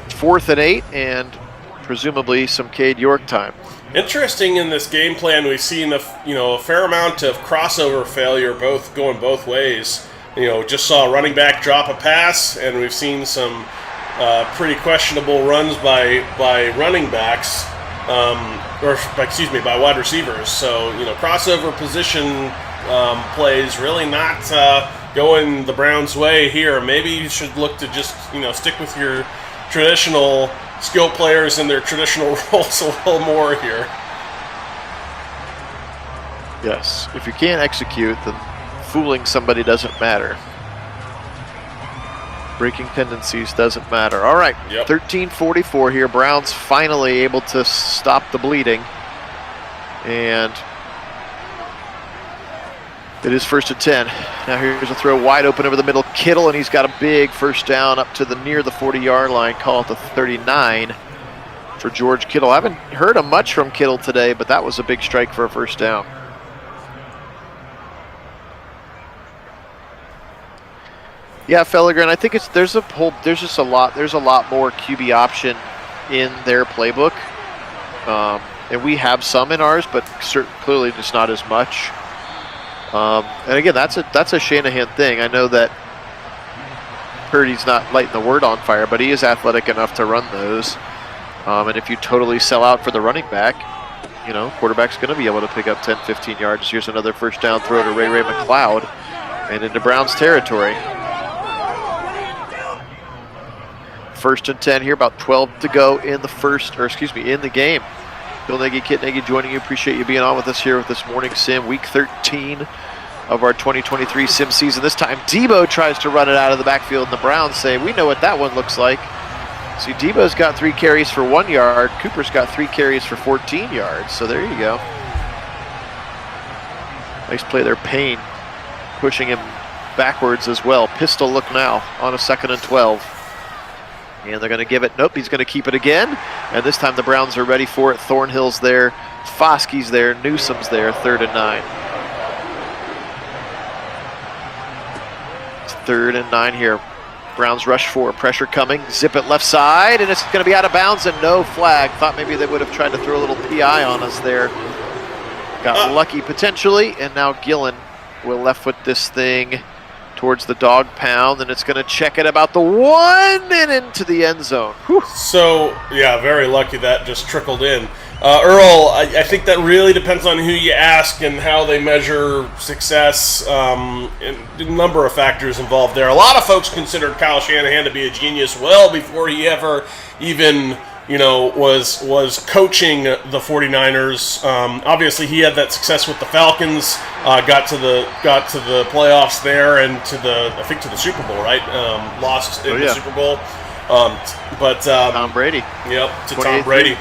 4th and 8, and presumably some Cade York time. Interesting in this game plan, we've seen a fair amount of crossover failure, going both ways. Just saw a running back drop a pass, and we've seen some pretty questionable runs by running backs, by wide receivers. So crossover position plays really not going the Browns' way here. Maybe you should look to just stick with your traditional skill players in their traditional roles a little more here. Yes, if you can't execute, then fooling somebody doesn't matter. Breaking tendencies doesn't matter. All right, 13:44 here. Browns finally able to stop the bleeding. And It is 1st and 10. Now here's a throw wide open over the middle. Kittle, and he's got a big first down up to the near the 40-yard line. Call it the 39 for George Kittle. I haven't heard much from Kittle today, but that was a big strike for a first down. Yeah, Felliger, I think there's a lot more QB option in their playbook, and we have some in ours, but clearly just not as much. And again, that's a Shanahan thing. I know that Purdy's not lighting the word on fire, but he is athletic enough to run those. And if you totally sell out for the running back, quarterback's going to be able to pick up 10, 15 yards. Here's another first down throw to Ray McLeod and into Browns territory. 1st and 10 here, about 12 to go in the game. Phil Nagy, Kit Nagy joining you. Appreciate you being on with us here with this morning sim. Week 13 of our 2023 sim season. This time Debo tries to run it out of the backfield, and the Browns say, we know what that one looks like. See, Debo's got 3 carries for 1 yard. Cooper's got 3 carries for 14 yards. So there you go. Nice play there. Payne pushing him backwards as well. Pistol look now on a 2nd and 12. And they're going to give it. Nope, he's going to keep it again. And this time the Browns are ready for it. Thornhill's there. Foskey's there. Newsom's there. 3rd and 9. It's 3rd and 9 here. Browns rush 4. Pressure coming. Zip it left side. And it's going to be out of bounds and no flag. Thought maybe they would have tried to throw a little PI on us there. Got lucky potentially. And now Gillen will left foot this thing towards the dog pound, and it's going to check it about the 1 and into the end zone. Whew. So, yeah, very lucky that just trickled in. Earl, I think that really depends on who you ask and how they measure success. And a number of factors involved there. A lot of folks considered Kyle Shanahan to be a genius well before he ever even was coaching the 49ers. Obviously, he had that success with the Falcons. Got to the playoffs there and to the Super Bowl, right? Lost in the Super Bowl. But Tom Brady. Yep, to Tom Brady.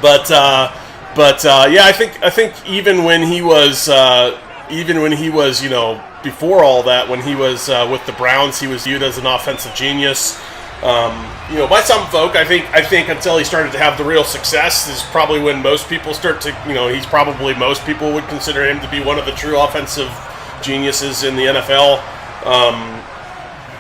But yeah, I think even when he was before all that, when he was with the Browns, he was viewed as an offensive genius. By some folk, I think until he started to have the real success is probably when most people start to, most people would consider him to be one of the true offensive geniuses in the NFL.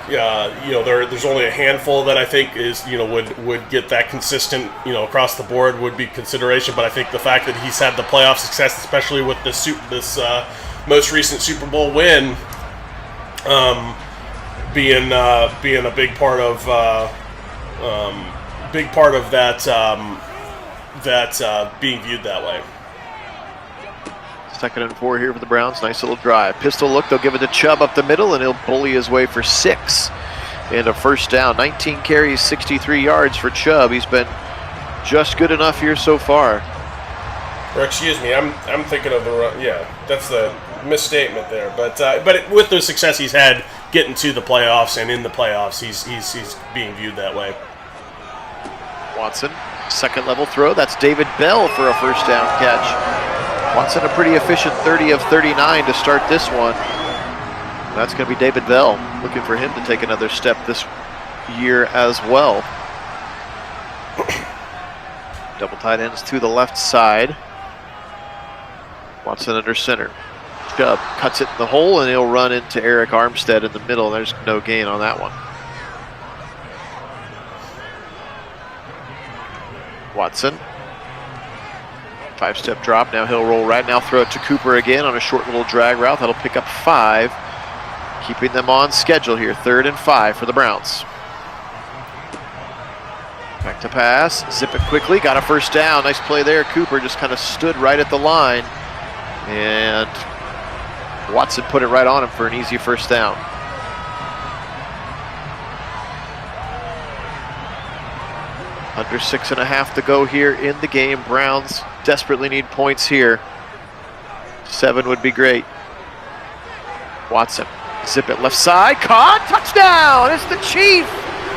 There's only a handful that I think is, would get that consistent, across the board would be consideration. But I think the fact that he's had the playoff success, especially with this most recent Super Bowl win, being a big part of that being viewed that way. 2nd and 4 here for the Browns. Nice little drive. Pistol look. They'll give it to Chubb up the middle, and he'll bully his way for 6 and a first down. 19 carries, 63 yards for Chubb. He's been just good enough here so far. Or excuse me, I'm thinking of the run. Yeah, that's the misstatement there. But with the success he's had getting to the playoffs and in the playoffs, he's being viewed that way. Watson, 2nd level throw. That's David Bell for a first down catch. Watson a pretty efficient 30 of 39 to start this one. That's going to be David Bell. Looking for him to take another step this year as well. Double tight ends to the left side. Watson under center. Chubb cuts it in the hole, and he'll run into Eric Armstead in the middle. There's no gain on that one. Watson. 5-step drop. Now he'll roll right. Now throw it to Cooper again on a short little drag route. That'll pick up 5. Keeping them on schedule here. 3rd and 5 for the Browns. Back to pass. Zip it quickly. Got a first down. Nice play there. Cooper just kind of stood right at the line. And Watson put it right on him for an easy first down. Under 6.5 to go here in the game. Browns desperately need points here. 7 would be great. Watson, zip it left side, caught, touchdown! It's the Chief,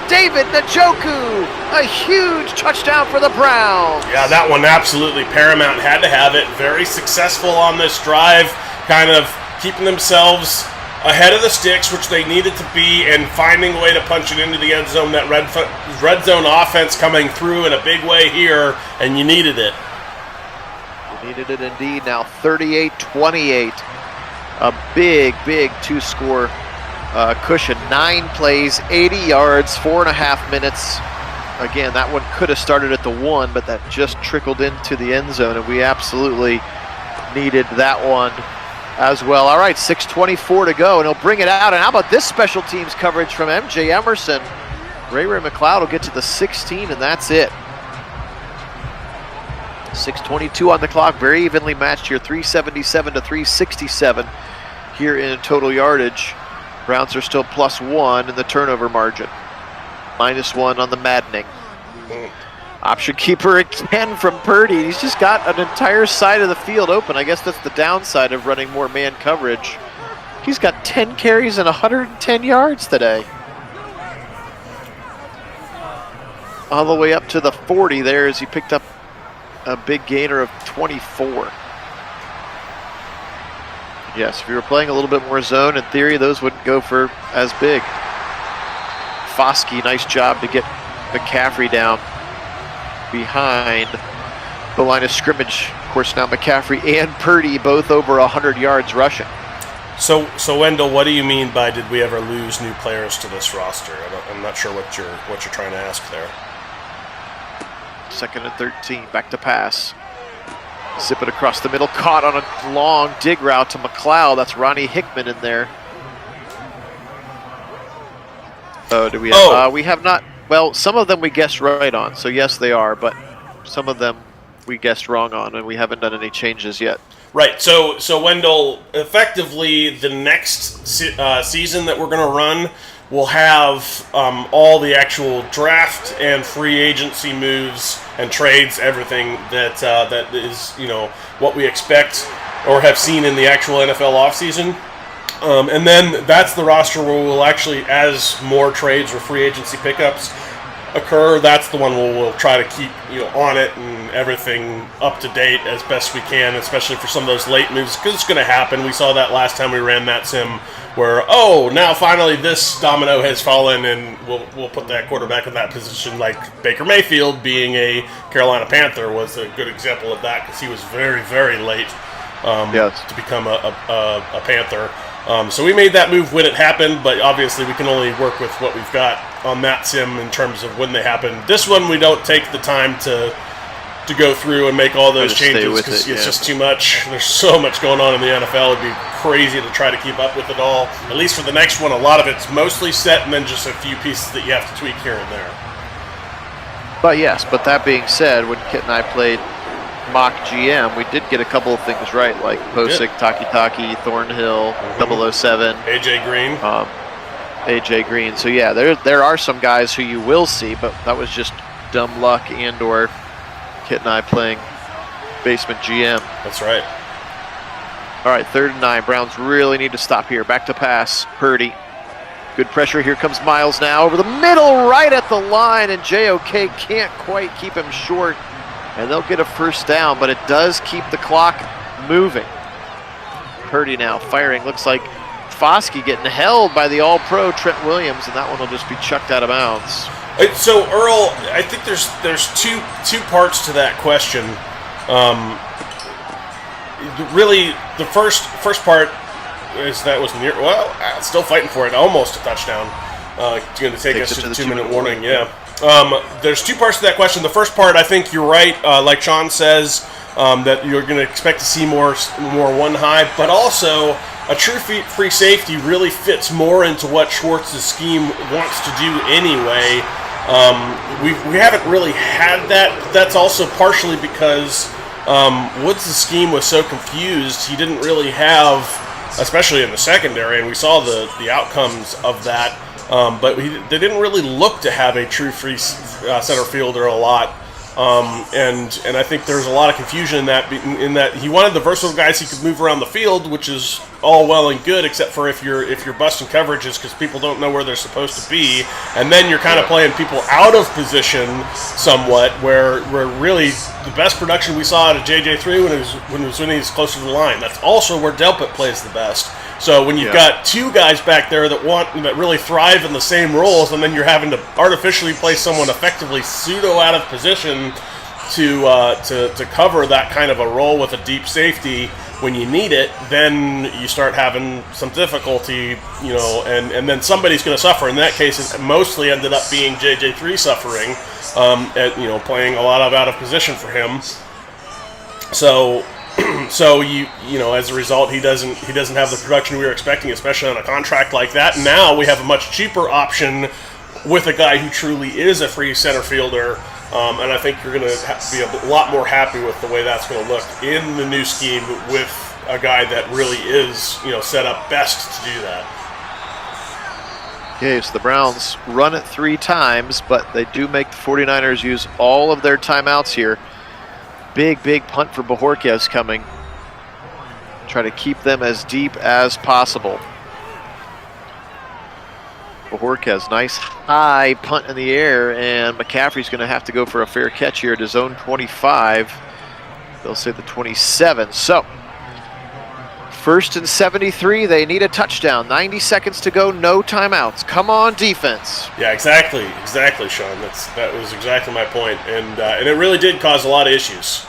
David Njoku. A huge touchdown for the Browns. Yeah, that one absolutely paramount. Had to have it. Very successful on this drive. Kind of keeping themselves ahead of the sticks, which they needed to be, and finding a way to punch it into the end zone. That red zone offense coming through in a big way here, and you needed it. You needed it indeed. Now 38-28. A big, big two-score cushion. 9 plays, 80 yards, 4.5 minutes. Again, that one could have started at the 1, but that just trickled into the end zone, and we absolutely needed that one as well. All right, 6:24 to go, and he'll bring it out. And how about this special teams coverage from MJ Emerson? Ray McLeod will get to the 16, and that's it. 6:22 on the clock, very evenly matched here, 377 to 367 here in total yardage. Browns are still +1 in the turnover margin. -1 on the maddening. Option keeper again from Purdy. He's just got an entire side of the field open. I guess that's the downside of running more man coverage. He's got 10 carries and 110 yards today. All the way up to the 40 there as he picked up a big gainer of 24. Yes, if you were playing a little bit more zone, in theory, those wouldn't go for as big. Foskey, nice job to get McCaffrey down behind the line of scrimmage. Of course, now McCaffrey and Purdy both over 100 yards rushing. So Wendell, what do you mean by did we ever lose new players to this roster? I'm not sure what you're trying to ask there. 2nd and 13, back to pass. Zip it across the middle, caught on a long dig route to McLeod. That's Ronnie Hickman in there. Oh, do we have? We have not. Well, some of them we guessed right on, so yes, they are. But some of them we guessed wrong on, and we haven't done any changes yet. Right. So Wendell, effectively, the next season that we're going to run will have all the actual draft and free agency moves and trades, everything that is what we expect or have seen in the actual NFL offseason. And then that's the roster where we'll actually, as more trades or free agency pickups occur, that's the one where we'll try to keep on it and everything up to date as best we can, especially for some of those late moves, because it's going to happen. We saw that last time we ran that sim where, now finally this domino has fallen and we'll put that quarterback in that position, like Baker Mayfield being a Carolina Panther was a good example of that, because he was very, very late to become a Panther. So we made that move when it happened, but obviously we can only work with what we've got on that sim in terms of when they happen. This one we don't take the time to go through and make all those changes because it's just too much. There's so much going on in the NFL. It'd be crazy to try to keep up with it all. At least for the next one, a lot of it's mostly set and then just a few pieces that you have to tweak here and there. But that being said, when Kit and I played mock GM, we did get a couple of things right, like Posick, Taki, Thornhill, 007. AJ Green. AJ Green. So yeah, there are some guys who you will see, but that was just dumb luck and or Kit and I playing basement GM. That's right. All right, 3rd and 9. Browns really need to stop here. Back to pass. Purdy. Good pressure. Here comes Miles now over the middle, right at the line, and JOK can't quite keep him short. And they'll get a first down, but it does keep the clock moving. Purdy now firing. Looks like Foskey getting held by the All-Pro Trent Williams, and that one will just be chucked out of bounds. So Earl, I think there's two parts to that question. Really, the first part is that was near. Well, still fighting for it. Almost a touchdown. It's going to take us to the 2-minute warning. Yeah. There's two parts to that question. The first part, I think you're right. Like Sean says, that you're going to expect to see more one high, but also a true free safety really fits more into what Schwartz's scheme wants to do anyway. We haven't really had that. That's also partially because Woods' scheme was so confused. He didn't really have, especially in the secondary, and we saw the outcomes of that. But they didn't really look to have a true free center fielder a lot. And I think there's a lot of confusion in that he wanted the versatile guys he could move around the field, which is all well and good, except for if you're busting coverages because people don't know where they're supposed to be, and then you're kind of playing people out of position somewhat. Where really the best production we saw out of JJ3 when he was closer to the line. That's also where Delpit plays the best. So when you've got two guys back there that really thrive in the same roles, and then you're having to artificially place someone effectively pseudo out of position to cover that kind of a role with a deep safety when you need it, then you start having some difficulty, and then somebody's going to suffer. In that case, it mostly ended up being JJ3 suffering, playing a lot of out of position for him. So as a result, he doesn't have the production we were expecting, especially on a contract like that. Now we have a much cheaper option with a guy who truly is a free center fielder, and I think you're going to be a lot more happy with the way that's going to look in the new scheme with a guy that really is set up best to do that. Okay, so the Browns run it 3 times, but they do make the 49ers use all of their timeouts here. Big punt for Bojorquez coming. Try to keep them as deep as possible. Bojorquez, nice high punt in the air, and McCaffrey's going to have to go for a fair catch here to zone 25. They'll say the 27. So, 1st and 73. They need a touchdown. 90 seconds to go. No timeouts. Come on, defense. Yeah, exactly, Sean. That was exactly my point, and it really did cause a lot of issues.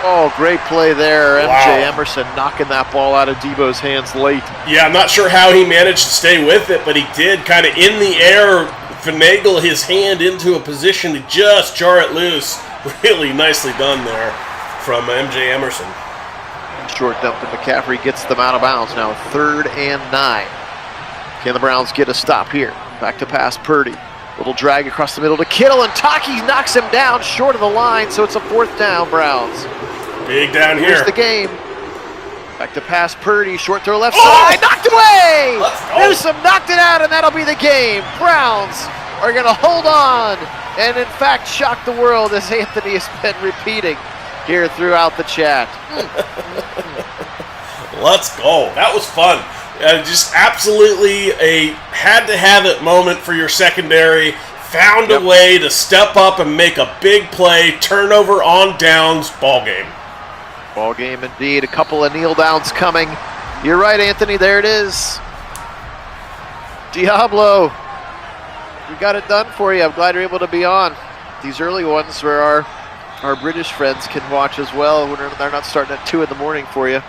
Oh, great play there. MJ Emerson knocking that ball out of Debo's hands late. Yeah, I'm not sure how he managed to stay with it, but he did kind of in the air finagle his hand into a position to just jar it loose. Really nicely done there from MJ Emerson. Short dump to McCaffrey, gets them out of bounds now. 3rd and 9. Can the Browns get a stop here? Back to pass Purdy. Little drag across the middle to Kittle, and Taki knocks him down short of the line, so it's a 4th down, Browns. Big down here. Here's the game. Back to pass Purdy, short throw left side, knocked away! Newsome knocked it out, and that'll be the game. Browns are going to hold on, and in fact shock the world, as Anthony has been repeating here throughout the chat. Let's go. That was fun. Just absolutely a had-to-have-it moment for your secondary. Found a way to step up and make a big play, turnover on downs, ball game. Ball game indeed. A couple of kneel downs coming. You're right, Anthony. There it is. Diablo, we got it done for you. I'm glad you're able to be on. These early ones where our British friends can watch as well when they're not starting at 2 in the morning for you.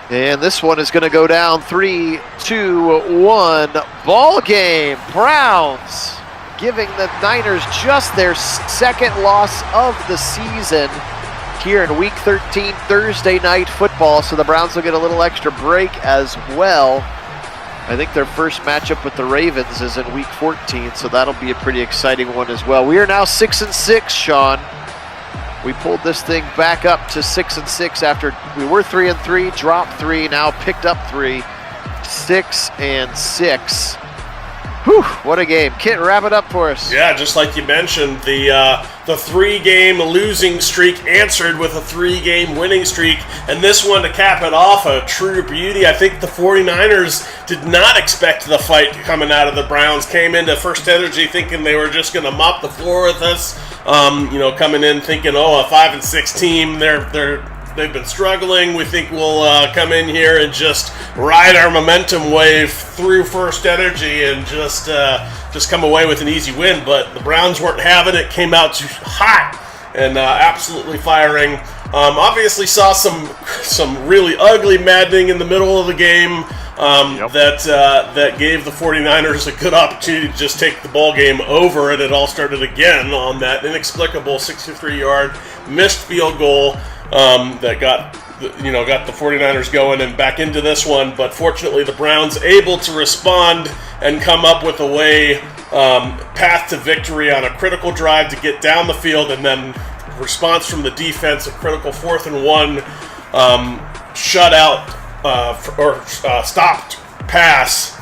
And this one is going to go down 3, 2, 1. Ball game. Browns giving the Niners just their 2nd loss of the season here in Week 13 Thursday night football. So the Browns will get a little extra break as well. I think their first matchup with the Ravens is in Week 14, so that'll be a pretty exciting one as well. We are now 6-6, Sean. We pulled this thing back up to 6-6 after we were 3-3, dropped 3, now picked up 3, 6-6. Whew, what a game. Kit, wrap it up for us. Yeah, just like you mentioned, the 3-game losing streak answered with a 3-game winning streak, and this one to cap it off, a true beauty. I think the 49ers did not expect the fight coming out of the Browns, came into First Energy thinking they were just going to mop the floor with us, coming in thinking, a 5-6 team, they've been struggling. We think we'll come in here and just ride our momentum wave through First Energy and just come away with an easy win. But the Browns weren't having it. Came out too hot and absolutely firing. Obviously saw some really ugly maddening in the middle of the game that gave the 49ers a good opportunity to just take the ball game over, and it all started again on that inexplicable 63-yard missed field goal that got the 49ers going and back into this one. But fortunately, the Browns able to respond and come up with a way, path to victory on a critical drive to get down the field, and then response from the defense, a critical 4th and 1 shutout or stopped pass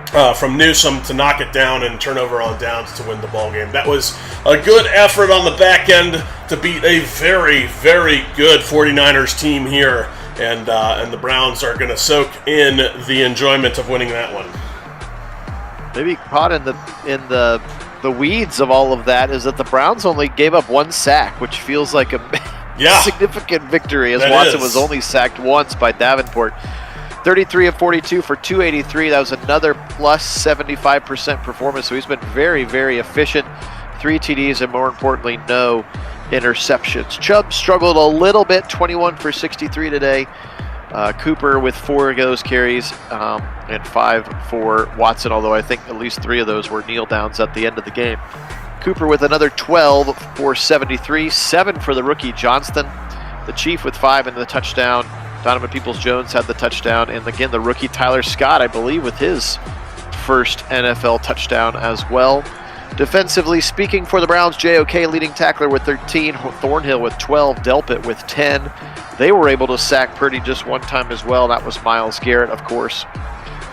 from Newsome to knock it down and turnover on downs to win the ball game. That was a good effort on the back end to beat a very, very good 49ers team here, and the Browns are going to soak in the enjoyment of winning that one. Maybe caught in the weeds of all of that is that the Browns only gave up 1 sack, which feels like a significant victory, as Watson was only sacked once by Davenport. 33 of 42 for 283. That was another plus 75% performance. So he's been very, very efficient. 3 TDs and, more importantly, no interceptions. Chubb struggled a little bit, 21 for 63 today. Cooper with 4 of those carries and 5 for Watson, although I think at least 3 of those were kneel downs at the end of the game. Cooper with another 12 for 73, 7 for the rookie Johnston. The Chief with 5 in the touchdown. Donovan Peoples-Jones had the touchdown, and again the rookie Tyler Scott, I believe, with his first NFL touchdown as well. Defensively speaking for the Browns, J.O.K. leading tackler with 13, Thornhill with 12, Delpit with 10. They were able to sack Purdy just 1 time as well. That was Myles Garrett, of course.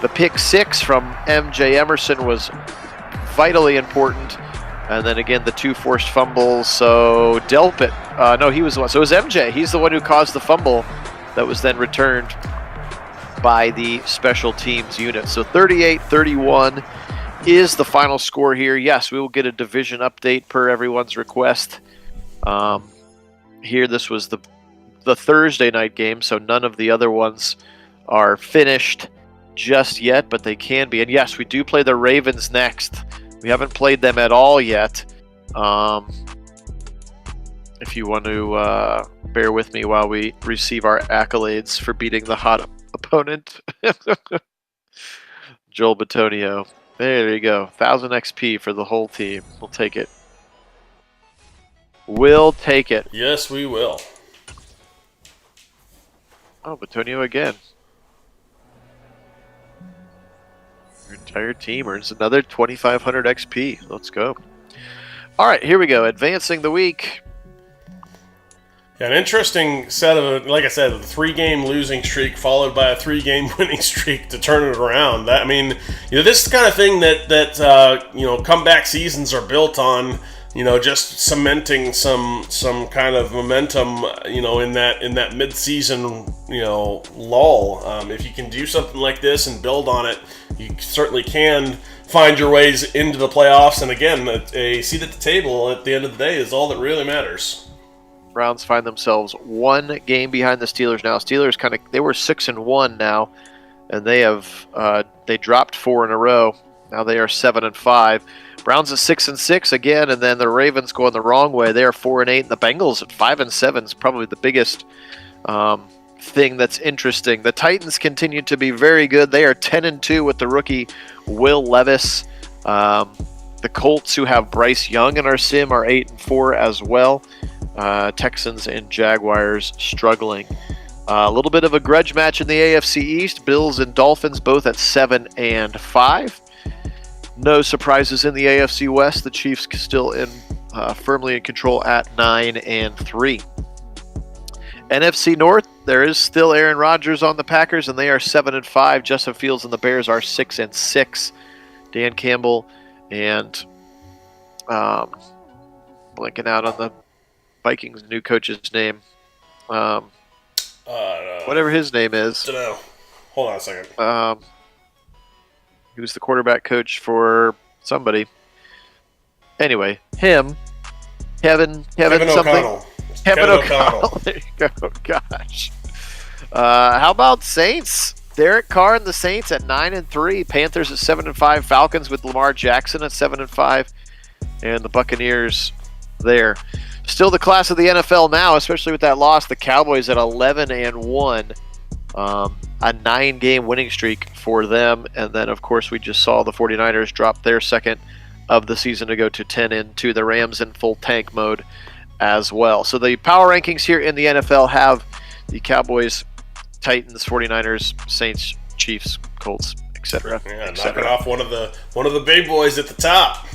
The pick 6 from M.J. Emerson was vitally important. And then again, the 2 forced fumbles. So Delpit, he was the one. So it was M.J. He's the one who caused the fumble that was then returned by the special teams unit. So 38-31 is the final score here. Yes, we will get a division update per everyone's request. Here, this was the Thursday night game, so none of the other ones are finished just yet, but they can be. And yes, we do play the Ravens next. We haven't played them at all yet. If you want to bear with me while we receive our accolades for beating the hot opponent. Joel Batonio. There you go. 1,000 XP for the whole team. We'll take it. We'll take it. Yes, we will. Oh, Batonio again. Your entire team earns another 2,500 XP. Let's go. All right, here we go. Advancing the week. Yeah, an interesting set of, like I said, a 3-game losing streak followed by a 3-game winning streak to turn it around. That, I mean, this is the kind of thing that comeback seasons are built on. Just cementing some kind of momentum, in that mid-season, lull. If you can do something like this and build on it, you certainly can find your ways into the playoffs. And again, a seat at the table at the end of the day is all that really matters. Browns find themselves 1 game behind the Steelers now. Steelers they were 6-1 now, and they dropped 4 in a row. Now they are 7-5. Browns at 6-6 again, and then the Ravens going the wrong way. They are 4-8, and the Bengals at 5-7 is probably the biggest thing that's interesting. The Titans continue to be very good. They are 10-2 with the rookie Will Levis. The Colts, who have Bryce Young in our sim, are 8-4 as well. Texans and Jaguars struggling. A little bit of a grudge match in the AFC East. Bills and Dolphins both at 7-5. No surprises in the AFC West. The Chiefs still firmly in control at 9-3. NFC North, there is still Aaron Rodgers on the Packers, and they are 7-5. Justin Fields and the Bears are 6-6. Dan Campbell and blanking out on the Vikings' new coach's name. Whatever his name is. Don't know. Hold on a second. He was the quarterback coach for somebody. Anyway, him, Kevin something. O'Connell. Kevin O'Connell. There you go. Gosh. How about Saints? Derek Carr and the Saints at 9-3. Panthers at 7-5. Falcons with Lamar Jackson at 7-5. And the Buccaneers there. Still the class of the NFL now, especially with that loss. The Cowboys at 11-1. A 9-game winning streak for them. And then, of course, we just saw the 49ers drop their second of the season to go to 10-2. The Rams in full tank mode as well. So the power rankings here in the NFL have the Cowboys, Titans, 49ers, Saints, Chiefs, Colts, etc. Yeah, knocking off one of the big boys at the top.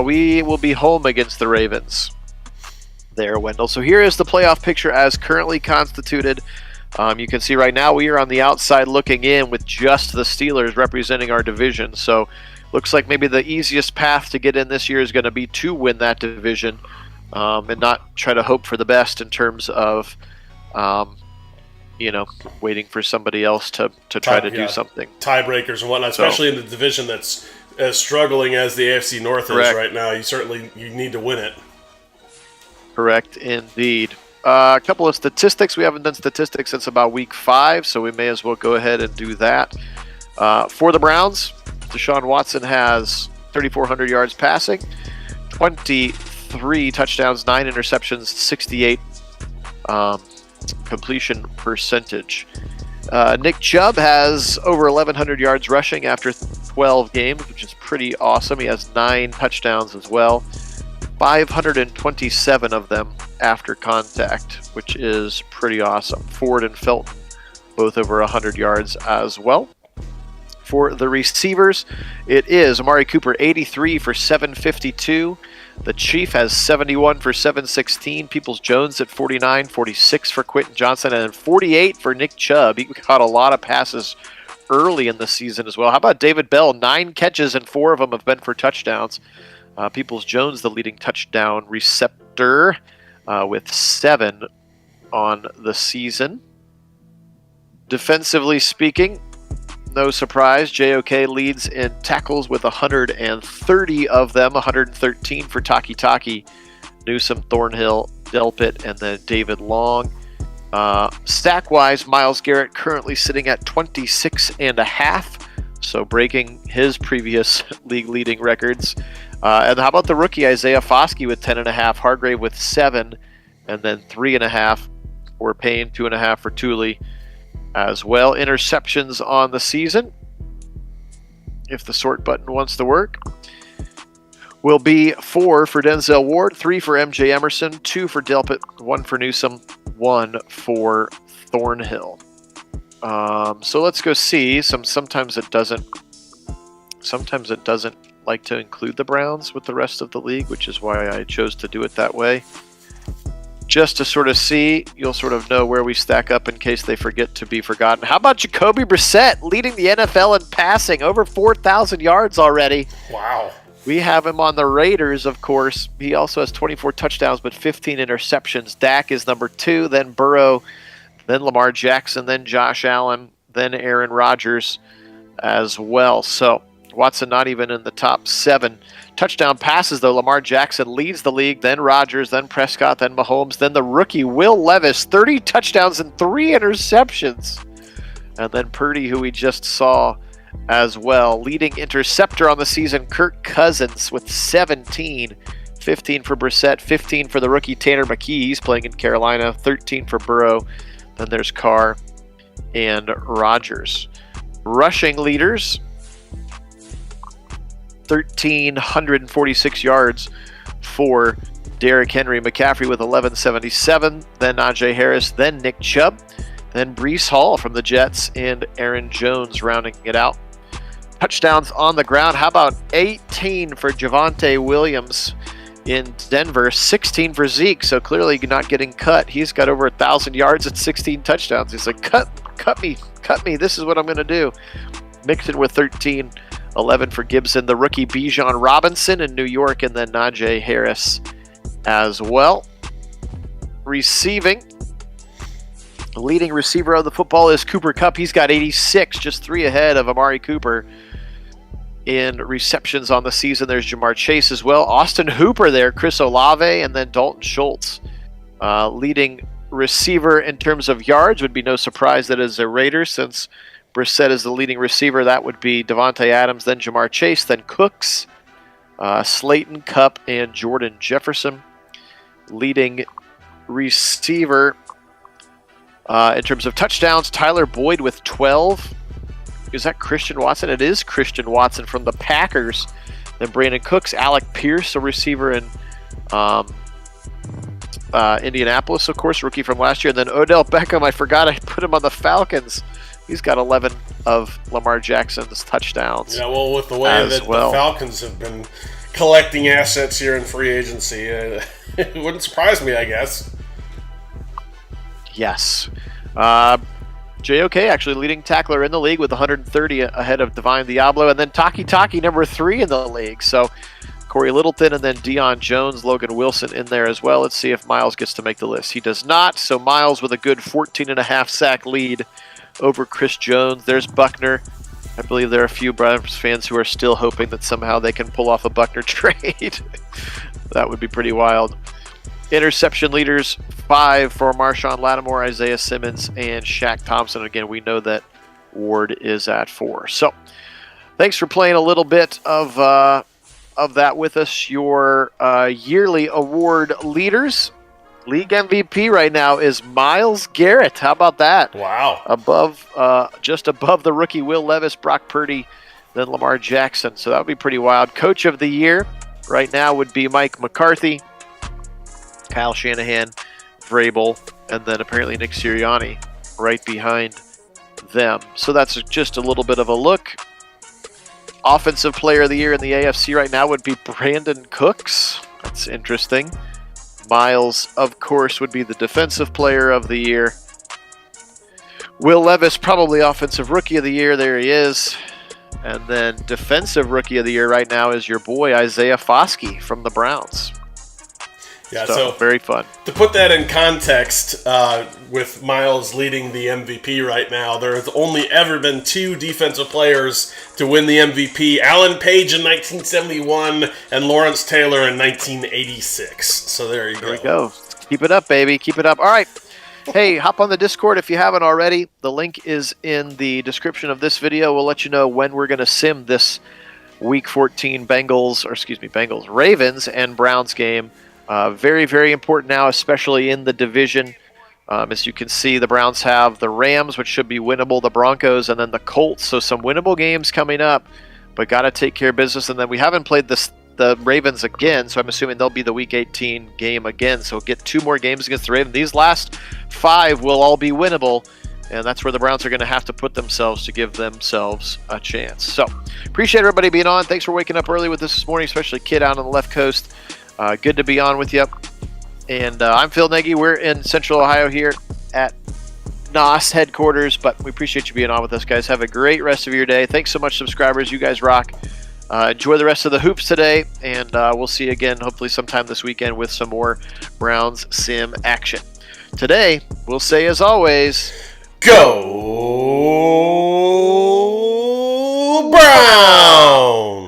We will be home against the Ravens there, Wendell. So here is the playoff picture as currently constituted. You can see right now we are on the outside looking in with just the Steelers representing our division. So looks like maybe the easiest path to get in this year is going to be to win that division and not try to hope for the best in terms of, waiting for somebody else to try to do something. Tiebreakers and whatnot, especially in the division that's as struggling as the AFC North is right now. You need to win it. Correct, indeed. A couple of statistics. We haven't done statistics since about week 5, so we may as well go ahead and do that. For the Browns, Deshaun Watson has 3,400 yards passing, 23 touchdowns, 9 interceptions, 68 completion percentage. Nick Chubb has over 1,100 yards rushing after 12 games, which is pretty awesome. He has 9 touchdowns as well, 527 of them after contact, which is pretty awesome. Ford and Felton both over 100 yards as well. For the receivers, it is Amari Cooper, 83 for 752. The Chief has 71 for 716. Peoples-Jones at 49, 46 for Quentin Johnson, and 48 for Nick Chubb. He caught a lot of passes early in the season as well. How about David Bell? 9 catches, and 4 of them have been for touchdowns. Peoples-Jones, the leading touchdown receptor, with 7 on the season. Defensively speaking, no surprise, JOK leads in tackles with 130 of them, 113 for Taki, Newsome, Thornhill, Delpit, and then David Long. Stack-wise, Myles Garrett currently sitting at 26.5, so breaking his previous league-leading records. And how about the rookie Isaiah Foskey with 10.5, Hargrave with 7, and then 3.5 for Payne, 2.5 for Tooley as well. Interceptions on the season, if the sort button wants to work, will be 4 for Denzel Ward, 3 for MJ Emerson, 2 for Delpit, 1 for Newsome, 1 for Thornhill. So let's go see. Sometimes it doesn't like to include the Browns with the rest of the league, which is why I chose to do it that way. Just to sort of see, you'll sort of know where we stack up in case they forget to be forgotten. How about Jacoby Brissett leading the NFL in passing, over 4,000 yards already? Wow. We have him on the Raiders, of course. He also has 24 touchdowns, but 15 interceptions. Dak is number 2, then Burrow, then Lamar Jackson, then Josh Allen, then Aaron Rodgers as well. So Watson not even in the top 7 touchdown passes, though. Lamar Jackson leads the league, then Rodgers, then Prescott, then Mahomes, then the rookie Will Levis, 30 touchdowns and 3 interceptions. And then Purdy, who we just saw as well. Leading interceptor on the season, Kirk Cousins with 17. 15 for Brissett, 15 for the rookie Tanner McKee. He's playing in Carolina. 13 for Burrow. Then there's Carr and Rodgers. Rushing leaders, 1,346 yards for Derrick Henry. McCaffrey with 1,177. Then Najee Harris. Then Nick Chubb. Then Breece Hall from the Jets, and Aaron Jones rounding it out. Touchdowns on the ground. How about 18 for Javonte Williams in Denver, 16 for Zeke, so clearly not getting cut. He's got over 1,000 yards and 16 touchdowns. He's like, cut me, this is what I'm going to do. Mixon with 13, 11 for Gibson. The rookie Bijan Robinson in New York, and then Najee Harris as well. Receiving, the leading receiver of the football is Cooper Kupp. He's got 86, just 3 ahead of Amari Cooper in receptions on the season. There's Jamar Chase as well. Austin Hooper there, Chris Olave, and then Dalton Schultz. Leading receiver in terms of yards would be no surprise that is a Raider, since Brissett is the leading receiver. That would be Devontae Adams, then Jamar Chase, then Cooks, Slayton, Kupp, and Jordan Jefferson. Leading receiver in terms of touchdowns, Tyler Boyd with 12. Is that Christian Watson? It is Christian Watson from the Packers. Then Brandon Cooks, Alec Pierce, a receiver in Indianapolis, of course, rookie from last year. And then Odell Beckham, I forgot I put him on the Falcons. He's got 11 of Lamar Jackson's touchdowns. Yeah, well, with the way that the Falcons have been collecting assets here in free agency, it wouldn't surprise me, I guess. Yes. JOK actually leading tackler in the league with 130 ahead of Divine Diablo, and then Taki number 3 in the league. So Corey Littleton and then Deion Jones, Logan Wilson in there as well. Let's see if Miles gets to make the list. He does not, so Miles with a good 14.5 sack lead over Chris Jones. There's Buckner. I believe there are a few Browns fans who are still hoping that somehow they can pull off a Buckner trade. That would be pretty wild. Interception leaders, 5 for Marshawn Lattimore, Isaiah Simmons, and Shaq Thompson. Again, we know that Ward is at 4. So thanks for playing a little bit of that with us. Your yearly award leaders. League MVP right now is Myles Garrett. How about that? Wow. Just above the rookie Will Levis, Brock Purdy, then Lamar Jackson. So that would be pretty wild. Coach of the year right now would be Mike McCarthy, Kyle Shanahan, Vrabel, and then apparently Nick Sirianni right behind them. So that's just a little bit of a look. Offensive player of the year in the AFC right now would be Brandon Cooks. That's interesting. Miles, of course, would be the defensive player of the year. Will Levis, probably offensive rookie of the year. There he is. And then defensive rookie of the year right now is your boy Isaiah Foskey from the Browns. Yeah, so very fun. To put that in context, with Miles leading the MVP right now, there has only ever been 2 defensive players to win the MVP: Alan Page in 1971 and Lawrence Taylor in 1986. So there you go. There we go. Keep it up, baby. Keep it up. All right. Hey, hop on the Discord if you haven't already. The link is in the description of this video. We'll let you know when we're going to sim this Week 14 Ravens and Browns game. Very, very important now, especially in the division. As you can see, the Browns have the Rams, which should be winnable, the Broncos, and then the Colts. So some winnable games coming up, but got to take care of business. And then we haven't played the Ravens again, so I'm assuming they'll be the Week 18 game again. So we'll get 2 more games against the Ravens. These last 5 will all be winnable, and that's where the Browns are going to have to put themselves to give themselves a chance. So appreciate everybody being on. Thanks for waking up early with us this morning, especially Kid out on the left coast. Good to be on with you. And I'm Phil Nagy. We're in Central Ohio here at NOS headquarters, but we appreciate you being on with us, guys. Have a great rest of your day. Thanks so much, subscribers. You guys rock. Enjoy the rest of the hoops today, and we'll see you again hopefully sometime this weekend with some more Browns sim action. Today, we'll say as always, Go Browns!